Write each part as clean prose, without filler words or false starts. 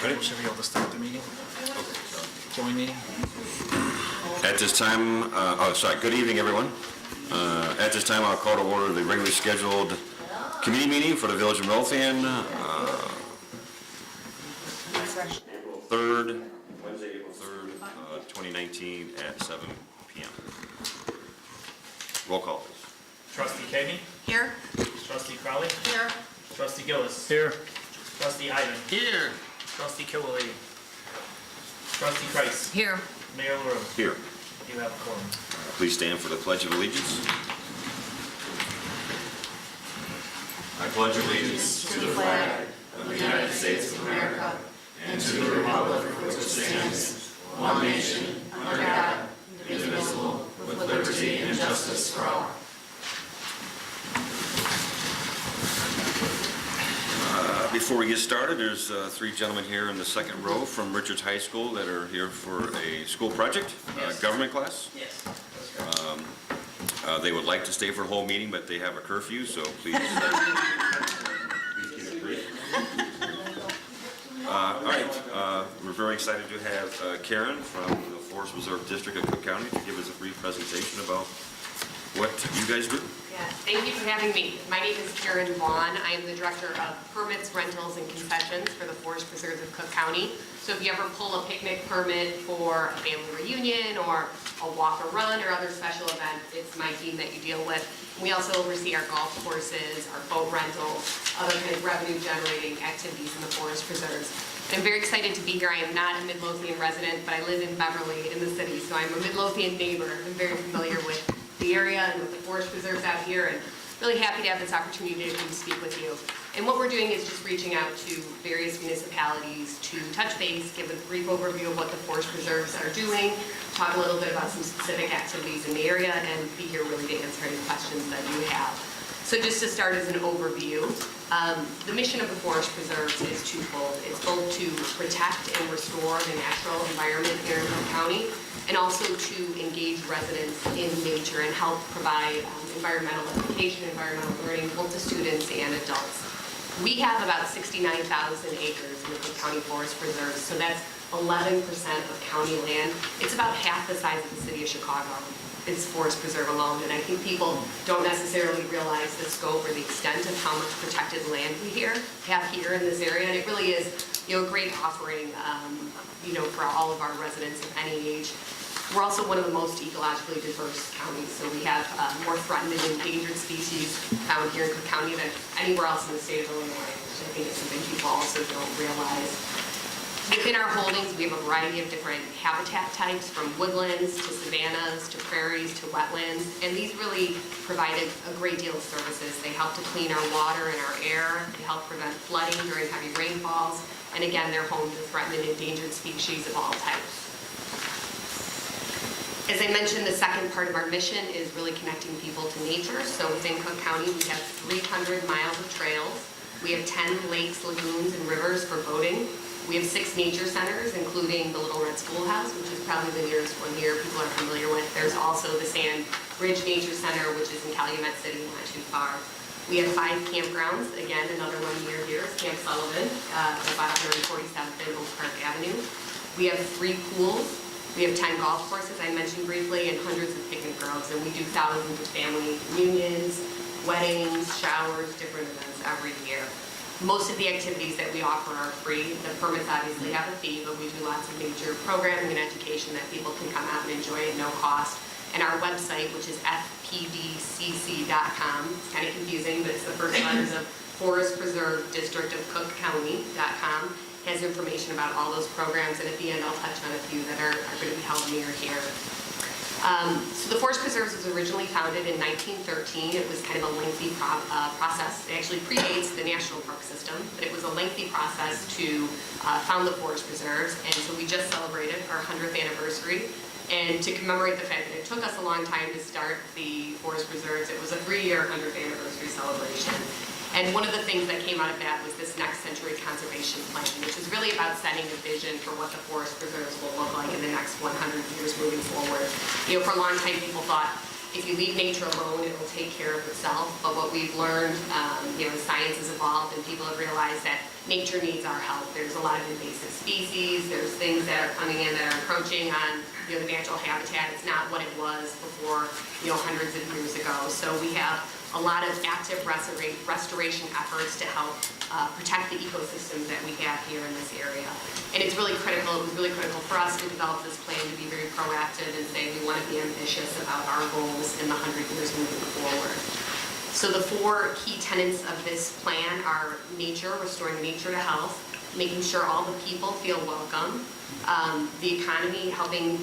Ready? Should we be able to start the meeting? Joint meeting? At this time, good evening, everyone. At this time, I'll call to order the regularly scheduled committee meeting for the Village of Midlothian, Wednesday, April 3rd, 2019 at 7 p.m. Roll call, please. Trustee Kegney? Here. Trustee Crowley? Here. Trustee Gillis? Here. Trustee Ivan? Here. Trustee Killilady? Trustee Kreis? Here. Mayor LaRue? Here. You have a quorum. Please stand for the Pledge of Allegiance. I pledge allegiance To the flag of the United States of America and to the republic for which it stands, one nation, under God, indivisible, with liberty and justice for all. Before we get started, there's three gentlemen here in the second row from Richards High School that are here for a school project, government class. Yes, that's right. They would like to stay for the whole meeting, but they have a curfew, so please keep it brief. All right, we're very excited to have Karen from the Forest Preserve District of Cook County to give us a brief presentation about what you guys do. Yes, thank you for having me. My name is Karen Vaughn. I am the Director of Permits, Rentals, and Concessions for the Forest Preserves of Cook County. So if you ever pull a picnic permit for a family reunion or a walk or run or other special event, it's my team that you deal with. We also oversee our golf courses, our boat rentals, other kind of revenue generating activities in the Forest Preserves. I'm very excited to be here. I am not a Midlothian resident, but I live in Beverly in the city, so I'm a Midlothian neighbor. I'm very familiar with the area and with the Forest Preserves out here, and really happy to have this opportunity to speak with you. And what we're doing is just reaching out to various municipalities to touch base, give a brief overview of what the Forest Preserves are doing, talk a little bit about some specific activities in the area, and be here really to answer any questions that you have. So just to start as an overview, the mission of the Forest Preserves is twofold. It's both to protect and restore the natural environment here in Cook County, and also to engage residents in nature and help provide environmental education, environmental learning, both to students and adults. We have about 69,000 acres in the Cook County Forest Preserves, so that's 11% of county land. It's about half the size of the city of Chicago. It's Forest Preserve alone, and I think people don't necessarily realize the scope or the extent of how much protected land we have here in this area, and it really is, a great offering, for all of our residents of any age. We're also one of the most ecologically diverse counties, so we have more threatened and endangered species found here in Cook County than anywhere else in the state of Illinois, which I think is something people also don't realize. Within our holdings, we have a variety of different habitat types, from woodlands to savannas to prairies to wetlands, and these really provide a great deal of services. They help to clean our water and our air, they help prevent flooding during heavy rainfalls, and again, they're home to threatened and endangered species of all types. As I mentioned, the second part of our mission is really connecting people to nature. So within Cook County, we have 300 miles of trails. We have 10 lakes, lagoons, and rivers for boating. We have 6 nature centers, including the Little Red Schoolhouse, which is probably the nearest one here people are familiar with. There's also the Sand Ridge Nature Center, which is in Calumet City, not too far. We have 5 campgrounds. Again, another one near here is Camp Sullivan, about 147th and Oak Park Avenue. We have 3 pools. We have 10 golf courses, I mentioned briefly, and hundreds of picnic groves. And we do thousands of family reunions, weddings, showers, different events every year. Most of the activities that we offer are free. The permits obviously have a fee, but we do lots of nature programming and education that people can come out and enjoy at no cost. And our website, which is fpdcc.com, it's kind of confusing, but it's the first letters of Forest Preserve District of Cook County.com, has information about all those programs, and at the end I'll touch on a few that are going to be held near here. So the Forest Preserves was originally founded in 1913. It was kind of a lengthy process. It actually predates the National Park System, but it was a lengthy process to found the Forest Preserves, and so we just celebrated our 100th anniversary. And to commemorate the fact that it took us a long time to start the Forest Preserves, it was a 3-year 100th anniversary celebration. And one of the things that came out of that was this Next Century Conservation Plan, which is really about setting a vision for what the Forest Preserves will look like in the next 100 years moving forward. For a long time, people thought if you leave nature alone, it will take care of itself. But what we've learned, science has evolved, and people have realized that nature needs our help. There's a lot of invasive species, there's things that are coming in that are encroaching on, the natural habitat. It's not what it was before, hundreds of years ago. So we have a lot of active restoration efforts to help protect the ecosystems that we have here in this area. And it's really critical, it was really critical for us to develop this plan to be very proactive and say we want to be ambitious about our goals in the 100 years moving forward. So the 4 key tenets of this plan are nature, restoring nature to health, making sure all the people feel welcome, the economy, helping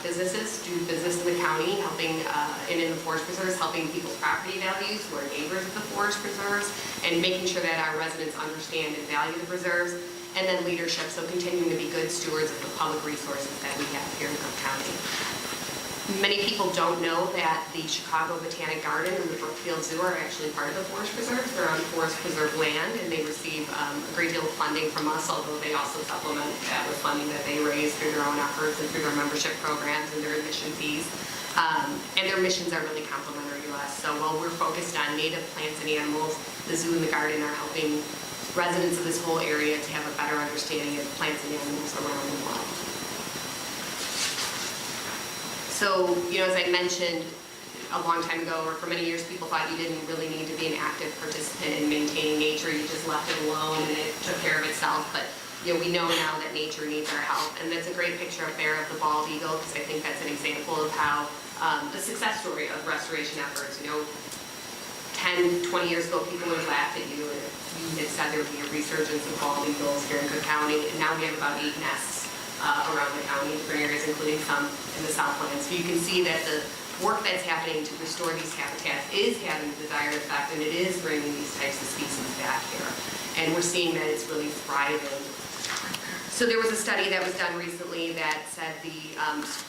businesses do business in the county, helping, and in the forest preserves, helping people's property values who are neighbors of the forest preserves, and making sure that our residents understand and value the preserves, and then leadership, so continuing to be good stewards of the public resources that we have here in Cook County. Many people don't know that the Chicago Botanic Garden and the Brookfield Zoo are actually part of the forest preserves. They're on forest preserve land, and they receive a great deal of funding from us, although they also supplement that with funding that they raise through their own efforts and through their membership programs and their admission fees. And their missions are really complementary to us. So while we're focused on native plants and animals, the zoo and the garden are helping residents of this whole area to have a better understanding of plants and animals around the world. So, as I mentioned a long time ago, or for many years, people thought you didn't really need to be an active participant in maintaining nature. You just left it alone and it took care of itself. But, we know now that nature needs our help. And that's a great picture up there of the bald eagle, because I think that's an example of how the success story of restoration efforts. 10, 20 years ago, people would laugh at you if you had said there would be a resurgence of bald eagles here in Cook County. And now we have about 8 nests around the county in different areas, including some in the Southland. So you can see that the work that's happening to restore these habitats is having the desired effect, and it is bringing these types of species back here. And we're seeing that it's really thriving. So there was a study that was done recently that said the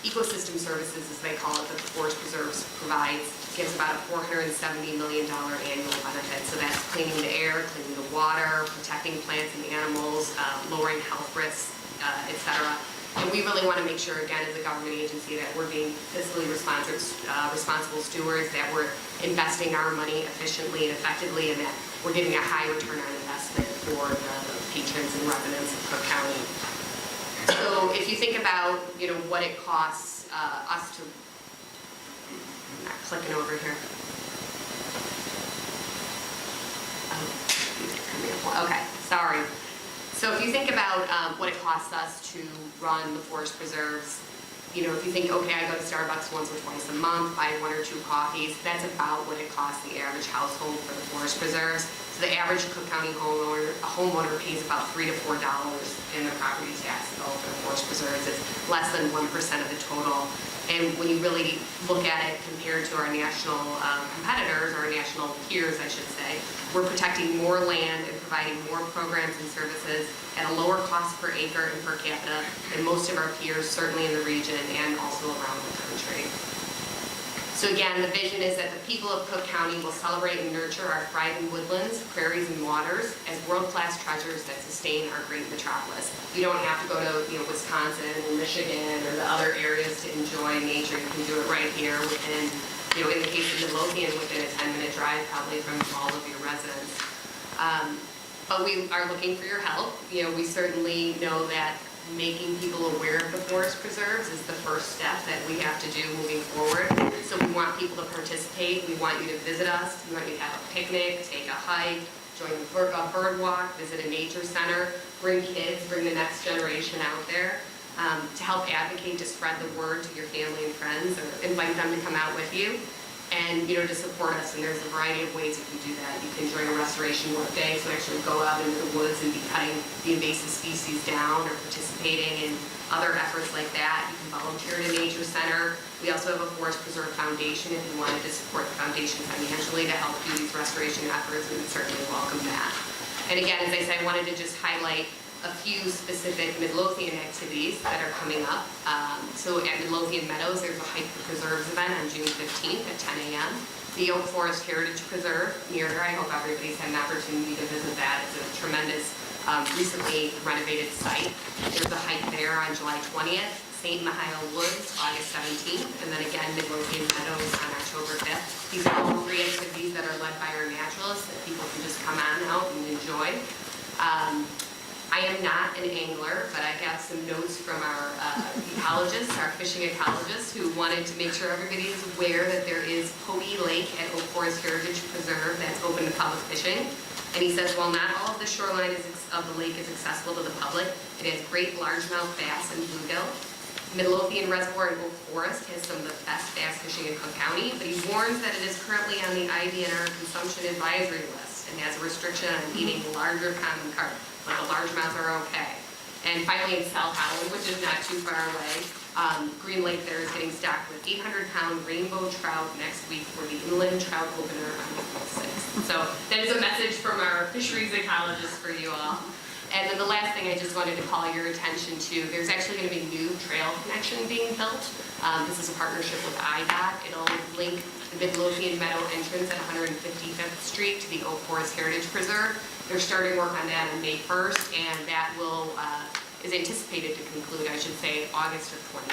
ecosystem services, as they call it, that the Forest Preserves provides, gives about a $470 million annual benefit. So that's cleaning the air, cleaning the water, protecting plants and animals, lowering health risks, etc. And we really want to make sure, again, as a government agency, that we're being fiscally responsible stewards, that we're investing our money efficiently and effectively, and that we're getting a high return on investment for the patrons and residents of Cook County. So if you think about, what it costs us to, I'm not clicking over here. Okay, sorry. So if you think about what it costs us to run the forest preserves, if you think, okay, I go to Starbucks once or twice a month, buy 1 or 2 coffees, that's about what it costs the average household for the forest preserves. So the average Cook County homeowner pays about $3 to $4 in their property tax bill for the forest preserves. It's less than 1% of the total. And when you really look at it compared to our national competitors, or our national peers, I should say, we're protecting more land and providing more programs and services at a lower cost per acre and per capita than most of our peers, certainly in the region and also around the country. So again, the vision is that the people of Cook County will celebrate and nurture our thriving woodlands, prairies, and waters as world-class treasures that sustain our great metropolis. You don't have to go to Wisconsin and Michigan or the other areas to enjoy nature. You can do it right here within, in the case of Midlothian, within a 10-minute drive probably from all of your residents. But we are looking for your help. We certainly know that making people aware of the forest preserves is the first step that we have to do moving forward. So we want people to participate. We want you to visit us. We want you to have a picnic, take a hike, join a bird walk, visit a nature center, bring kids, bring the next generation out there to help advocate, to spread the word to your family and friends, or invite them to come out with you. And to support us, and there's a variety of ways you can do that. You can join a restoration work day, so actually go out into the woods and be cutting the invasive species down, or participating in other efforts like that. You can volunteer at a nature center. We also have a Forest Preserve Foundation if you wanted to support the foundation financially to help do these restoration efforts. We would certainly welcome that. And again, as I said, I wanted to just highlight a few specific Midlothian activities that are coming up. So at Midlothian Meadows, there's a Hike the Preserves event on June 15th at 10 a.m. The Oak Forest Heritage Preserve near there, I hope everybody's had an opportunity to visit that. It's a tremendous, recently renovated site. There's a hike there on July 20th, St. Mihai Woods, August 17th, and then again, Midlothian Meadows on October 5th. These are all 3 activities that are led by our naturalists that people can just come on out and enjoy. I am not an angler, but I have some notes from our ecologists, our fishing ecologists, who wanted to make sure everybody is aware that there is Poe Lake at Oak Forest Heritage Preserve that's open to public fishing. And he says, while not all of the shoreline of the lake is accessible to the public, it has great largemouth bass and bluegill. Midlothian Reservoir in Oak Forest has some of the best bass fishing in Cook County, but he warns that it is currently on the IDNR consumption advisory list and has a restriction on eating larger common carp, but the largemouth are okay. And finally in South Holland, which is not too far away, Green Lake there is getting stocked with 800-pound rainbow trout next week for the inland trout opener on April 6th. So that is a message from our fisheries ecologist for you all. And then the last thing I just wanted to call your attention to, there's actually going to be a new trail connection being built. This is a partnership with IDOT. It'll link the Midlothian Meadow entrance at 155th Street to the Oak Forest Heritage Preserve. They're starting work on that on May 1st, and that will is anticipated to conclude, I should say, August of 2020.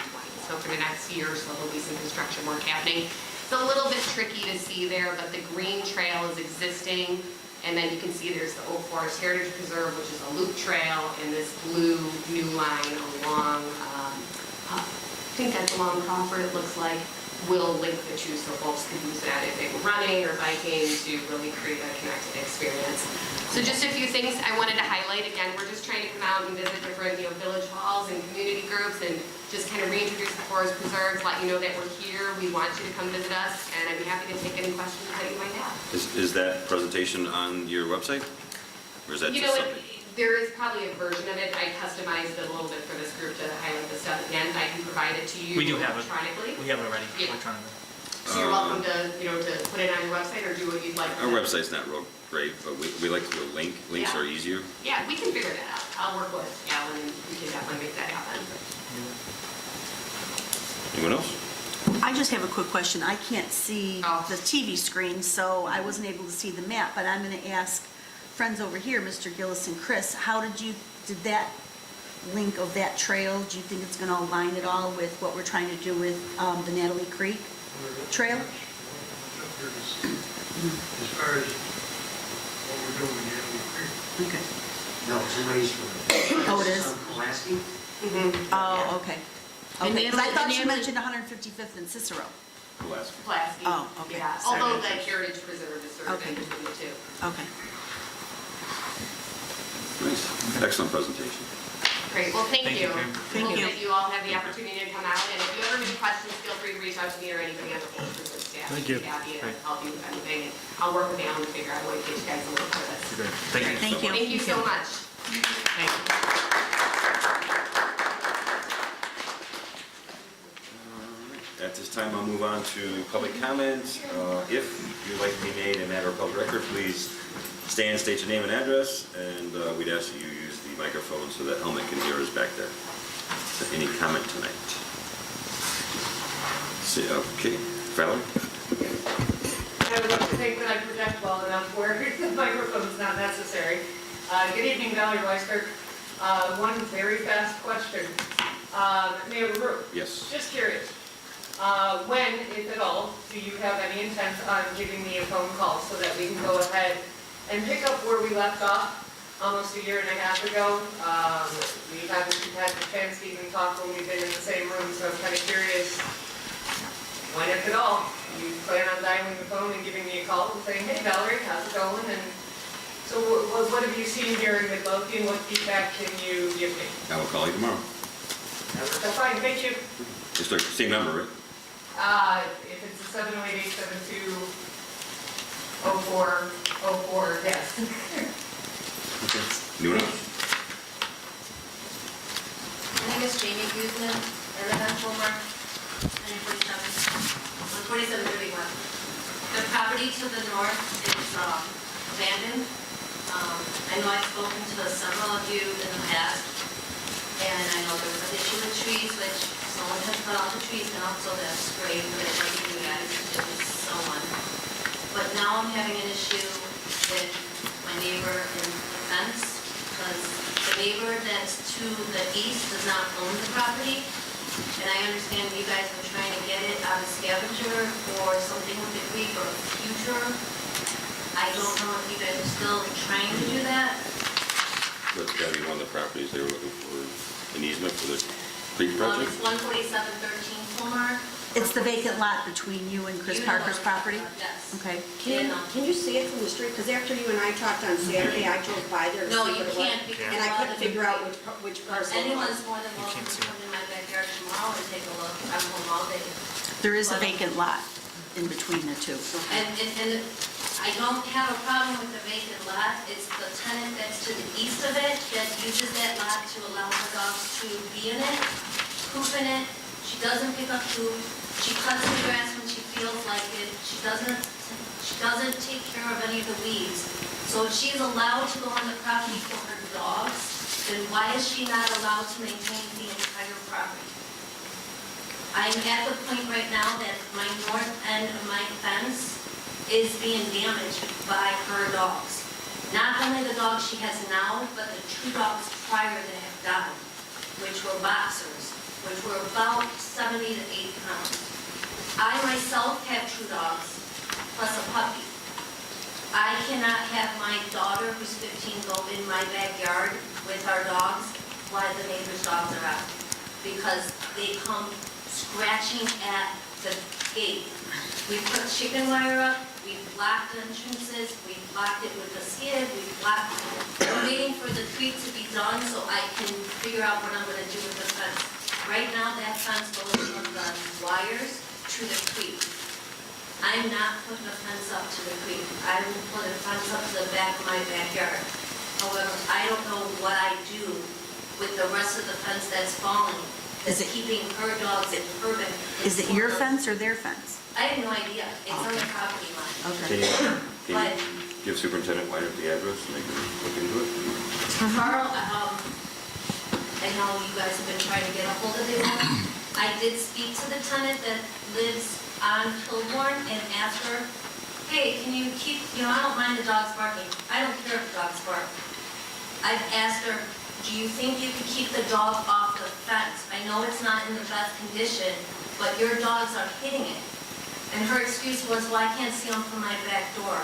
So for the next year or so, there'll be some construction work happening. It's a little bit tricky to see there, but the green trail is existing. And then you can see there's the Oak Forest Heritage Preserve, which is a loop trail, and this blue new line along, I think that's along Crawford, it looks like, will link the two so folks can use that if they were running or biking to really create a connected experience. So just a few things I wanted to highlight. Again, we're just trying to come out and visit different village halls and community groups and just kind of reintroduce the forest preserves, let you know that we're here, we want you to come visit us, and I'd be happy to take any questions that you might have. Is that presentation on your website? Or is that just something? There is probably a version of it. I customized it a little bit for this group to highlight the stuff again. I can provide it to you We do have it. electronically. We have it already, Yeah. electronically. So you're welcome to, to put it on your website or do what you'd like. Our website's not real great, but we like to do a link. Links Yeah. are easier. Yeah, we can figure that out. I'll work with Alan and we can definitely make that happen. Anyone else? I just have a quick question. I can't see Oh. the TV screen, so I wasn't able to see the map, but I'm going to ask friends over here, Mr. Gillis and Chris, did that link of that trail, do you think it's going to align at all with what we're trying to do with the Natalie Creek Trail? As far as what we're doing in Natalie Creek. Okay. No, somebody's from. Oh, it is? Pulaski? Oh, okay. And Okay, 'cause I Natalie- thought you Natalie- mentioned 155th and Cicero. Pulaski. Plasky. Oh, okay. Yeah, Sorry. although the Heritage Preserve is sort of Okay. in between the two. Okay. Nice. Excellent presentation. Great, well, thank Thank you. you, Karen. Thank Hope you. that you all have the opportunity to come out, and if you ever have any questions, feel free to reach out to me or anybody on the Forest Preserve staff. Thank you. We'd be happy to Great. help you with anything, and I'll work with Alan to figure out a way to get you guys a little for this. Great. Thank you. Thank you. Thank you so much. Thank you. At this time, I'll move on to public comments. If you'd like to be made a matter of public record, please stand, state your name and address, and we'd ask that you use the microphone so that Helmut can hear us back there. So any comment tonight? See, okay, Valerie? I would like to think that I project well enough where the microphone's not necessary. Good evening, Valerie Weiskirk. One very fast question. Mayor LaRue, Yes. just curious, when, if at all, do you have any intent on giving me a phone call so that we can go ahead and pick up where we left off almost a year and a half ago? We haven't had the chance to even talk when we've been in the same room, so I'm kind of curious, when, if at all, you plan on dialing the phone and giving me a call and saying, hey Valerie, how's it going? And so what have you seen here in Midlothian? What feedback can you give me? I will call you tomorrow. That's fine, thank you. It's the same number, right? If it's a 708-872-0404, yes. Okay. Anyone else? My name is Jamie Guzman. I live on Fulmer, 147 Ruby Way. The property to the north is abandoned. I know I've spoken to several of you in the past, and I know there was an issue with trees, which someone has cut off the trees now, so that's great, but it wasn't you guys, it was someone. But now I'm having an issue with my neighbor in the fence, because the neighbor that's to the east does not own the property, and I understand you guys are trying to get it out of scavenger or something with the creek or future. I don't know if you guys are still trying to do that. That's gotta be one of the properties they were looking for an easement for the creek project? It's 14713 Fulmer. It's the vacant lot between you and Chris You know Parker's it. property? Yes. Okay. Can you see it from the street? Because after you and I talked on Saturday, I drove by there to No, see you what it was. can't because. And I couldn't figure out which parcel it was. Anyone's more than welcome to come in my backyard tomorrow and take a look. I'm home all day. There is a vacant lot in between the two. And I don't have a problem with the vacant lot. It's the tenant that's to the east of it that uses that lot to allow her dogs to be in it, poop in it. She doesn't pick up poop. She cuts the grass when she feels like it. She doesn't take care of any of the weeds. So if she's allowed to go on the property for her dogs, then why is she not allowed to maintain the entire property? I'm at the point right now that my north end of my fence is being damaged by her dogs. Not only the dogs she has now, but the 2 dogs prior that have died, which were boxers, which were about 70 to 80 pounds. I myself have 2 dogs, plus a puppy. I cannot have my daughter, who's 15, go in my backyard with our dogs while the neighbor's dogs are out, because they come scratching at the gate. We put chicken wire up, we blocked entrances, we blocked it with a skid, we blocked it. I'm waiting for the creek to be done so I can figure out what I'm gonna do with the fence. Right now, that fence goes from the wires to the creek. I'm not putting a fence up to the creek. I'm putting a fence up to the back of my backyard. However, I don't know what I do with the rest of the fence that's falling. Is it- keeping her dogs in her backyard? Is it your fence or their fence? I have no idea. It's on the Okay. property line. Okay. Can you give Superintendent Weiner the address and they can look into it? Carl, I know you guys have been trying to get a hold of him. I did speak to the tenant that lives on Kilbourne and asked her, hey, can you keep, I don't mind the dogs barking. I don't care if the dogs bark. I've asked her, do you think you could keep the dog off the fence? I know it's not in the best condition, but your dogs are hitting it. And her excuse was, well, I can't see them from my back door.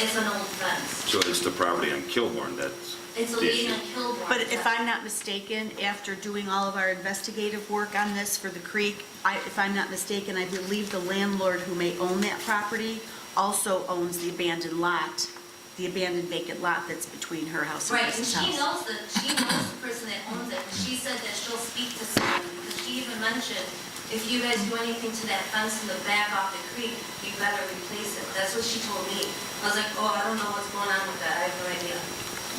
It's an old fence. So it's the property on Kilbourne that's It's a the leading issue. on Kilbourne. But if I'm not mistaken, after doing all of our investigative work on this for the creek, if I'm not mistaken, I believe the landlord who may own that property also owns the abandoned lot, the abandoned vacant lot that's between her house and Right, and Chris's she house. knows the person that owns it. She said that she'll speak to someone, because she even mentioned, if you guys do anything to that fence in the back off the creek, you better replace it. That's what she told me. I was like, oh, I don't know what's going on with that, I have no idea.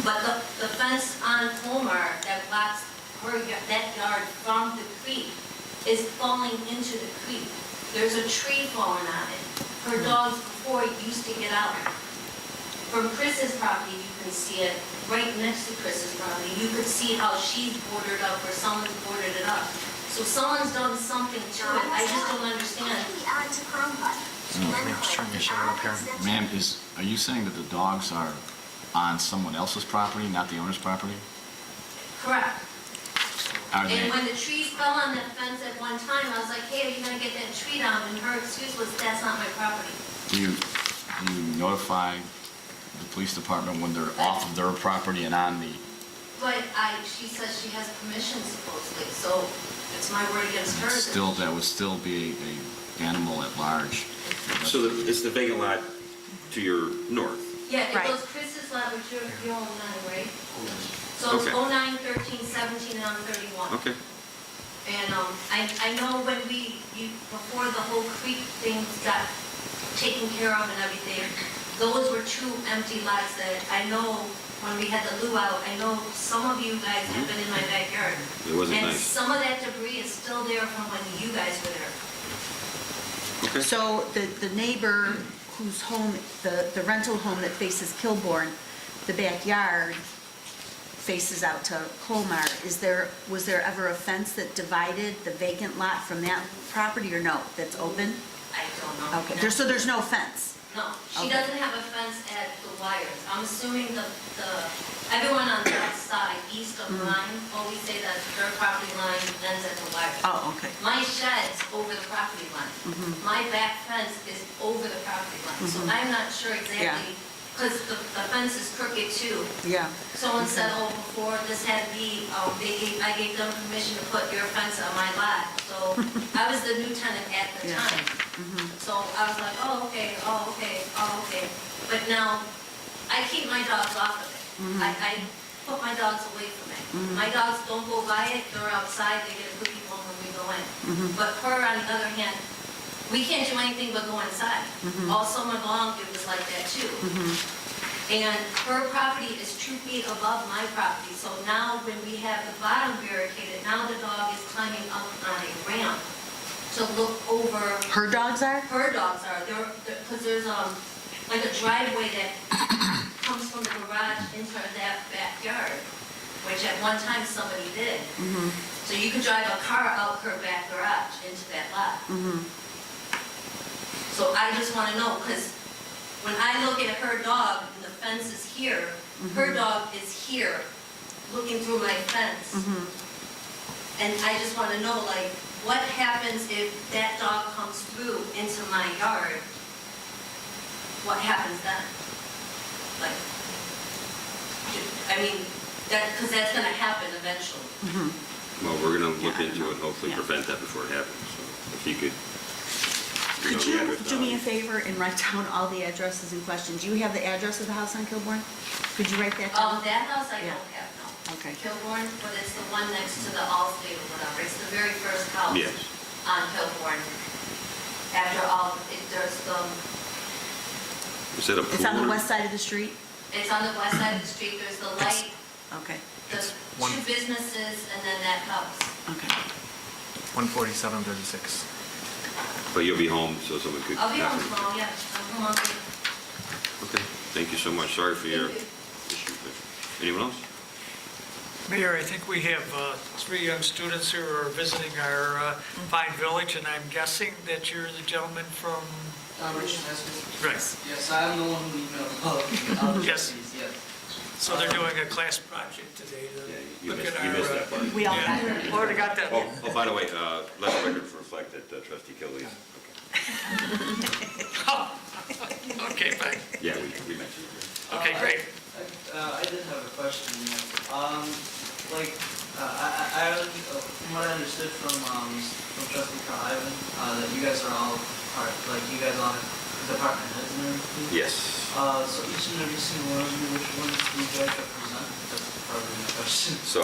But the fence on Fulmer that blocks that yard from the creek is falling into the creek. There's a tree falling on it. Her dogs before used to get out. From Chris's property, you can see it, right next to Chris's property. You could see how she's bordered up or someone's bordered it up. So someone's done something to it. I just don't understand. Ma'am, are you saying that the dogs are on someone else's property, not the owner's property? Correct. Are they, And when the trees fell on that fence at one time, I was like, hey, are you gonna get that tree down? And her excuse was, that's not my property. do you notify the police department when they're off of their property and on the, But she says she has permission supposedly, so it's my word against hers. still, that would still be a animal at large? So it's the vacant lot to your north? Yeah, it Right. goes Chris's lot, which you own now, right? So it's Okay. 09, 13, 17, and I'm 31. Okay. And I know when before the whole creek thing got taken care of and everything, those were 2 empty lots that I know when we had the luau, I know some of you guys have been in my backyard. It wasn't And nice. some of that debris is still there from when you guys were there. Okay. So the neighbor whose home, the rental home that faces Kilbourne, the backyard faces out to Colmar. Was there ever a fence that divided the vacant lot from that property or no? That's open? I don't know. Okay, so there's no fence? No, she Okay. doesn't have a fence at the wires. I'm assuming everyone on that side, east of mine, always say that their property line ends at the wires. Oh, okay. My shed's over the property line. My back fence is over the property line. So I'm not sure exactly because the fence is crooked too. Yeah. Someone said, oh, before this had to be, I gave them permission to put your fence on my lot. So I was the new tenant at the Yeah. time. So I was like, oh, okay, oh, okay, oh, okay. But now, I keep my dogs off of it. I put my dogs away from it. My dogs don't go by it, they're outside, they get a cookie bone when we go in. But her, on the other hand, we can't do anything but go inside. All summer long, it was like that too. And her property is 2 feet above my property, so now when we have the bottom barricaded, now the dog is climbing up on a ramp to look over. Her dogs are? Her dogs are, because there's like a driveway that comes from the garage into that backyard, which at one time somebody did. So you could drive a car out her back garage into that lot. So I just want to know, because when I look at her dog and the fence is here, her dog is here looking through my fence. And I just want to know, like, what happens if that dog comes through into my yard? What happens then? Like, I mean, because that's going to happen eventually. Well, we're going to look Yeah, I into it and hopefully Yeah. prevent that before it happens. So if you could. Could the you address do me a down. favor and write down all the addresses in question? Do you have the address of the house on Kilbourne? Could you write that down? That house I Yeah. don't have, no. Okay. Kilbourne, but it's the one next to the Allstate or whatever. It's the very first house Yes. on Kilbourne. After there's the, Is that a pool? It's on the west side of the street? it's on the west side of the street, there's the light, Okay, the two businesses, and then that house. okay. 14736. But you'll be home, so someone could. I'll be home pass it. tomorrow, yeah. I'm home on Okay, thank you so much. Sorry for your Thank you. issue. Anyone else? Mayor, I think we have 3 young students who are visiting our fine village, and I'm guessing that you're the gentleman from, Richard Hesketh. right, Yes, I am the one who emailed about the Yes. yes. so they're doing a class project today to You look missed, at you our... missed that part. We all got Yeah, it. already got that. Oh, by the way, let the record reflect that trustee Kelly's. Okay, fine. Yeah, we mentioned it. Okay, great. I did have a question. From what I understood from Trustee Carl Ivan, that you guys are all you guys all have department heads and everything. Yes. So each and every single one of you, which ones do you guys represent? That's probably my question. So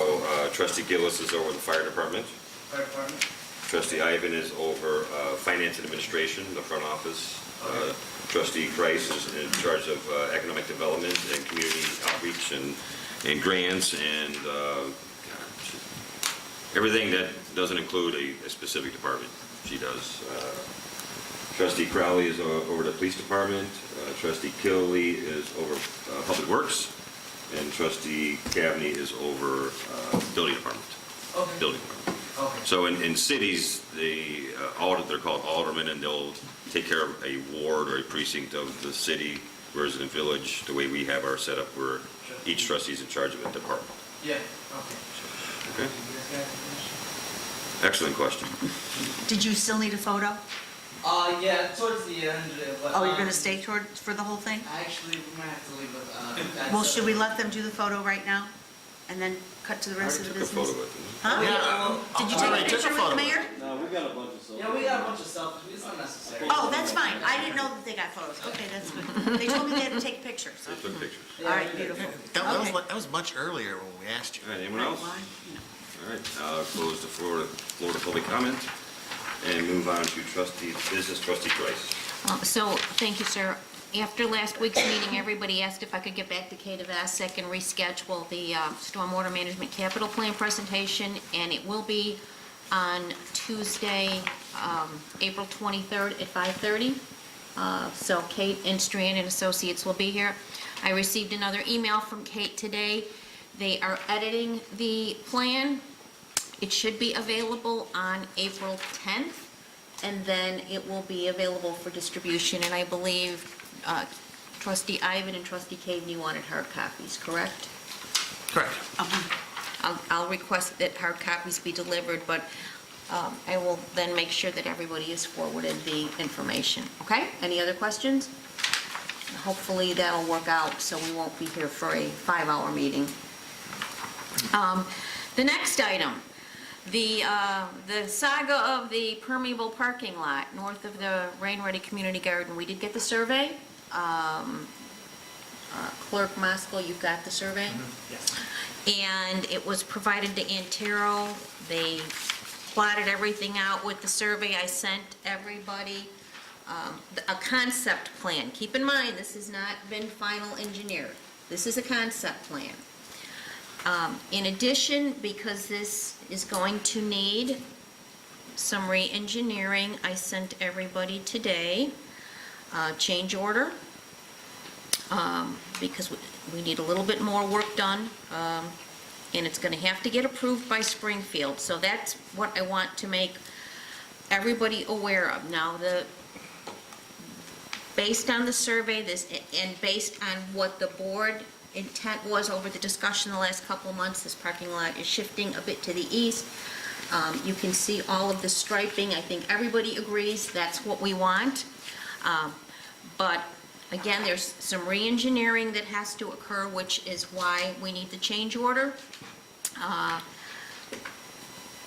trustee Gillis is over the fire department. Fire department. Trustee Ivan is over finance and administration, the front office. Okay. Trustee Kreis is in charge of economic development and community outreach and grants and everything that doesn't include a specific department. She does. Trustee Crowley is over the police department. Trustee Killey is over public works. And Trustee Cavney is over building department. Okay. Building department. Okay. So in cities, they're called aldermen, and they'll take care of a ward or a precinct of the city, whereas in village, the way we have our setup, where each trustee is in charge of a department. Yeah. Okay. Okay? You guys got any questions? Excellent question. Did you still need a photo? Yeah, towards the end. But, Oh, you're gonna stay for the whole thing? Actually, we might have to leave it. Well, should we let them do the photo right now? And then cut to the I rest already of the took a business? photo with them. Huh? Did you take a picture with the mayor? No, we got a bunch of stuff. Yeah, we got a bunch of selfies. It's not necessary. Oh, that's fine. I didn't know that they got photos. Okay, that's good. They told me they had to take pictures. They took pictures. All right, beautiful. Okay. That was much earlier when we asked you. All right, anyone else? Well, you know. All right, I'll close the floor to public comment and move on to business trustee Price. So, thank you, sir. After last week's meeting, everybody asked if I could get back to Kate Vasek and reschedule the Stormwater Management Capital Plan presentation, and it will be on Tuesday, April 23rd at 5:30. So Kate and Strand and Associates will be here. I received another email from Kate today. They are editing the plan. It should be available on April 10th, and then it will be available for distribution. And I believe Trustee Ivan and Trustee Caveney wanted hard copies, correct? Correct. I'll request that hard copies be delivered, but I will then make sure that everybody is forwarded the information. Okay? Any other questions? hopefully that'll work out, so we won't be here for a 5-hour meeting. The next item, the saga of the permeable parking lot north of the Rain Ready Community Garden. We did get the survey. Clerk Moskal, you've got the survey? Yes. And it was provided to Antero. They plotted everything out with the survey. I sent everybody a concept plan. Keep in mind, this has not been final engineered. This is a concept plan. In addition, because this is going to need some re-engineering, I sent everybody today a change order, because we need a little bit more work done, and it's going to have to get approved by Springfield. So that's what I want to make everybody aware of. Now, based on the survey, and based on what the board intent was over the discussion the last couple of months, this parking lot is shifting a bit to the east. You can see all of the striping. I think everybody agrees that's what we want. But again, there's some re-engineering that has to occur, which is why we need the change order.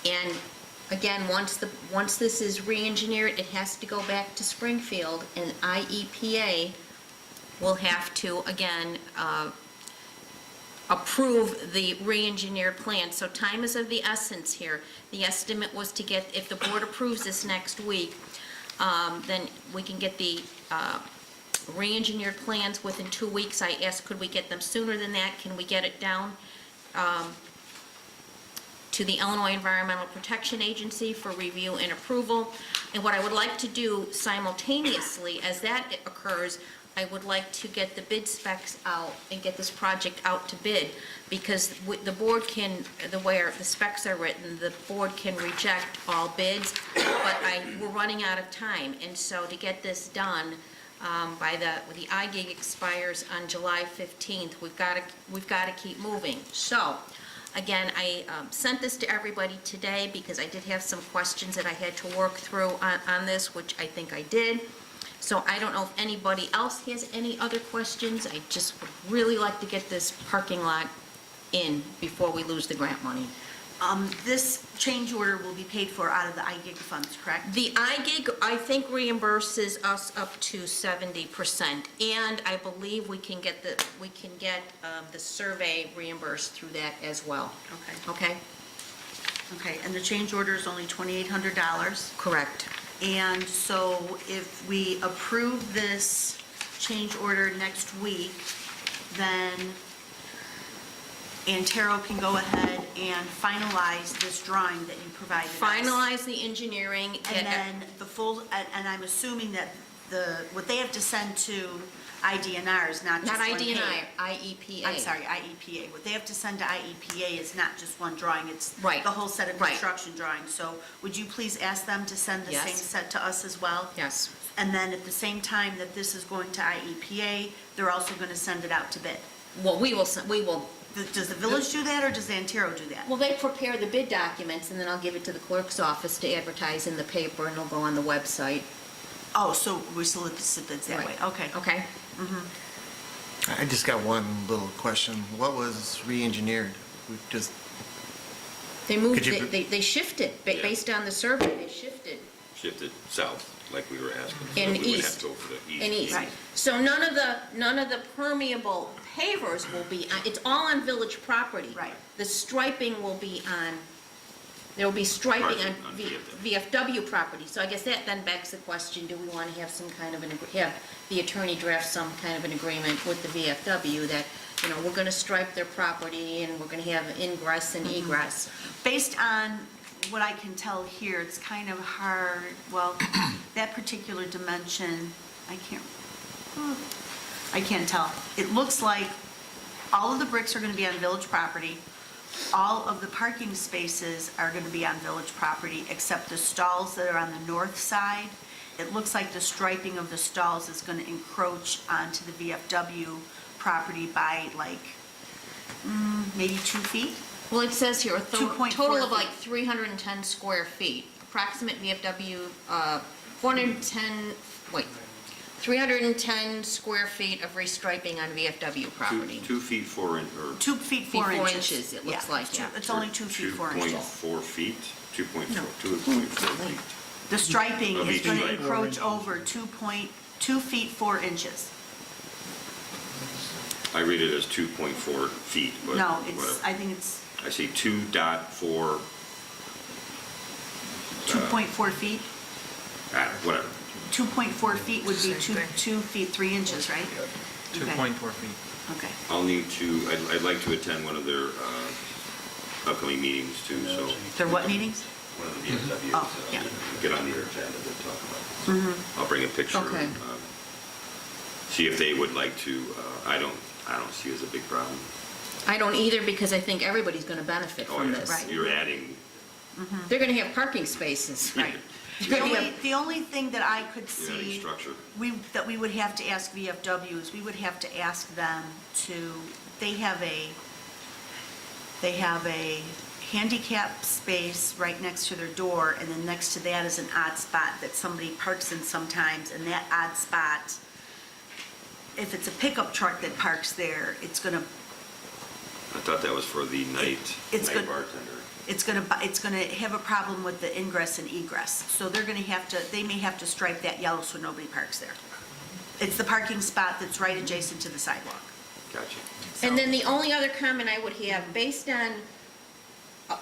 And again, once this is re-engineered, it has to go back to Springfield, and IEPA will have to, again, approve the re-engineered plan. So time is of the essence here. The estimate was to get, if the board approves this next week, then we can get the re-engineered plans within 2 weeks. I asked, could we get them sooner than that? Can we get it down to the Illinois Environmental Protection Agency for review and approval? And what I would like to do simultaneously as that occurs, I would like to get the bid specs out and get this project out to bid, because the board can, the way the specs are written, the board can reject all bids, but we're running out of time. And so to get this done by the IGIG expires on July 15th, we've got to keep moving. So again, I sent this to everybody today because I did have some questions that I had to work through on this, which I think I did. So I don't know if anybody else has any other questions. I just would really like to get this parking lot in before we lose the grant money. This change order will be paid for out of the IGIG funds, correct? The IGIG, I think, reimburses us up to 70%, and I believe we can get the survey reimbursed through that as well. Okay. Okay? Okay, and the change order is only $2,800. Correct. And so if we approve this change order next week, then Antero can go ahead and finalize this drawing that you provided us. Finalize the engineering. And then the full, and I'm assuming that what they have to send to IDNR is not just Not one page. IDNR, IEPA. I'm sorry, IEPA. What they have to send to IEPA is not just one drawing, it's Right. the whole set of Right. construction drawings. So would you please ask them to send the Yes. same set to us as well? Yes. And then at the same time that this is going to IEPA, they're also going to send it out to bid. Well, we will, Does the village do that, or does Antero do that? well, they prepare the bid documents, and then I'll give it to the clerk's office to advertise in the paper, and it'll go on the website. Oh, so we solicit bids that way, Right. okay. Okay? I just got one little question. What was re-engineered? We've just, They moved, Could you- they shifted, Yeah. based on the survey, they shifted. Shifted south, like we were asking. So And we would have east. to go for the east. And east. Right. So none of the permeable pavers will be, it's all on village property. Right. The striping will be on, there will be striping on On VFW property. So I guess that then begs the question, do we want to have some kind of have the attorney draft some kind of an agreement with the VFW that, you know, we're going to stripe their property and we're going to have ingress and egress. Based on what I can tell here, it's kind of hard, well, that particular dimension, I can't tell. It looks like all of the bricks are going to be on village property. All of the parking spaces are going to be on village property, except the stalls that are on the north side. It looks like the striping of the stalls is going to encroach onto the VFW property by like, maybe 2 feet? Well, it says here, a 2.4 total of feet. like 310 square feet. Approximate VFW, 410, wait, 310 square feet of restriping on VFW property. 2 feet 4 inch, or 2 feet 4 Feet, 4 inches. inches, it looks Yeah, like, it's yeah. It's only 2 feet 4 inches. 2.4 feet? 2.4, No. 2.4 feet. The striping Of is each going to stripe. encroach over 2 feet 4 inches. I read it as 2.4 feet, but No, it's, whatever. I think it's I see 2.4, 2.4 feet. whatever. 2.4 feet would be Same 2 thing. feet 3 inches, right? 2.4 feet. Okay. I'll need to, I'd like to attend one of their upcoming meetings too, so. They're what meetings? One of the VFWs. Oh, yeah. Get on their agenda to talk about it. I'll bring a picture. Okay. See if they would like to, I don't see it as a big problem. I don't either, because I think everybody's going to benefit Oh, from yeah, this. Right. you're adding, They're going to have parking spaces. Right. The only thing that I could you're adding see structure. that we would have to ask VFW is we would have to ask them to, they have a handicap space right next to their door, and then next to that is an odd spot that somebody parks in sometimes, and that odd spot, if it's a pickup truck that parks there, it's gonna I thought that was for the night It's good. bartender. it's gonna have a problem with the ingress and egress. So they're gonna have to, they may have to stripe that yellow so nobody parks there. It's the parking spot that's right adjacent to the sidewalk. Gotcha. And then the only other comment I would have, based on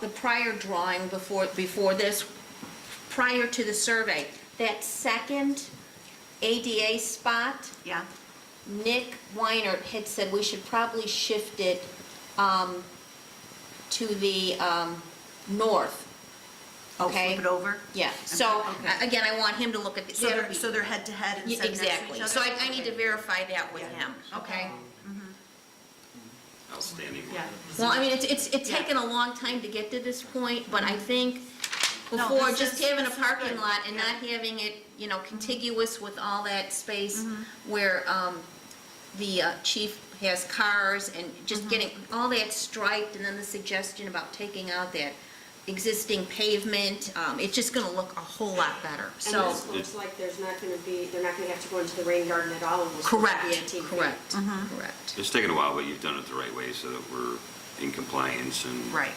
the prior drawing before this, prior to the survey, that second ADA spot, Yeah? Nick Weinert had said we should probably shift it to the north. Oh, Okay. flip it over? Yeah, so, Okay. Again, I want him to look at the. So they're head to head Yeah, instead of next to each exactly. other? So I need to Okay. verify that with Yeah. him, okay? Outstanding. Yeah. Well, I mean, it's Yeah. taken a long time to get to this point, but I think No, before this just is- having a this is parking good. lot and Yeah. not having it, contiguous with all that space where the chief has cars and just getting all that striped, and then the suggestion about taking out that existing pavement, it's just gonna look a whole lot better, And so. this looks like they're not gonna have to go into the rain garden at all. It was supposed to Correct, be 18 feet. correct, correct. It's taken a while, but you've done it the right way so that we're in compliance and Right.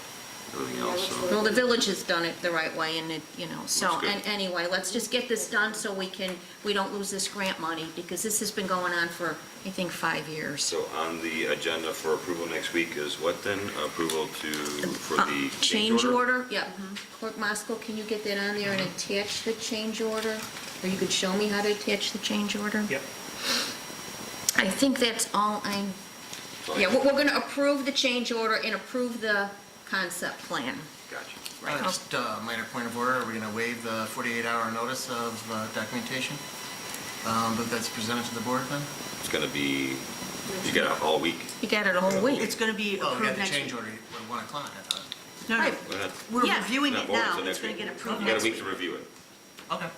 everything Yeah, else, let's so. look. Well, the village has done it the right way, and so, That's good. and anyway, let's just get this done so we don't lose this grant money, because this has been going on for, I think, 5 years. So on the agenda for approval next week is what then? Approval for the Change order, yeah. Clerk Mosco, can you get that on there and attach the change order? Or you could show me how to attach the change order? Yep. I think that's all yeah, we're gonna approve the change order and approve the concept plan. Gotcha. Just a minor point of order, are we going to waive the 48-hour notice of documentation? But that's presented to the board then? It's gonna be, you got it all week. You got it a whole week. It's gonna be Oh, we got approved the next change week. order at 1 o'clock, I thought. No, Right. Well, we're Yeah. reviewing not it voted now. till It's next gonna week. get approved You got next a week week. to review it. Okay.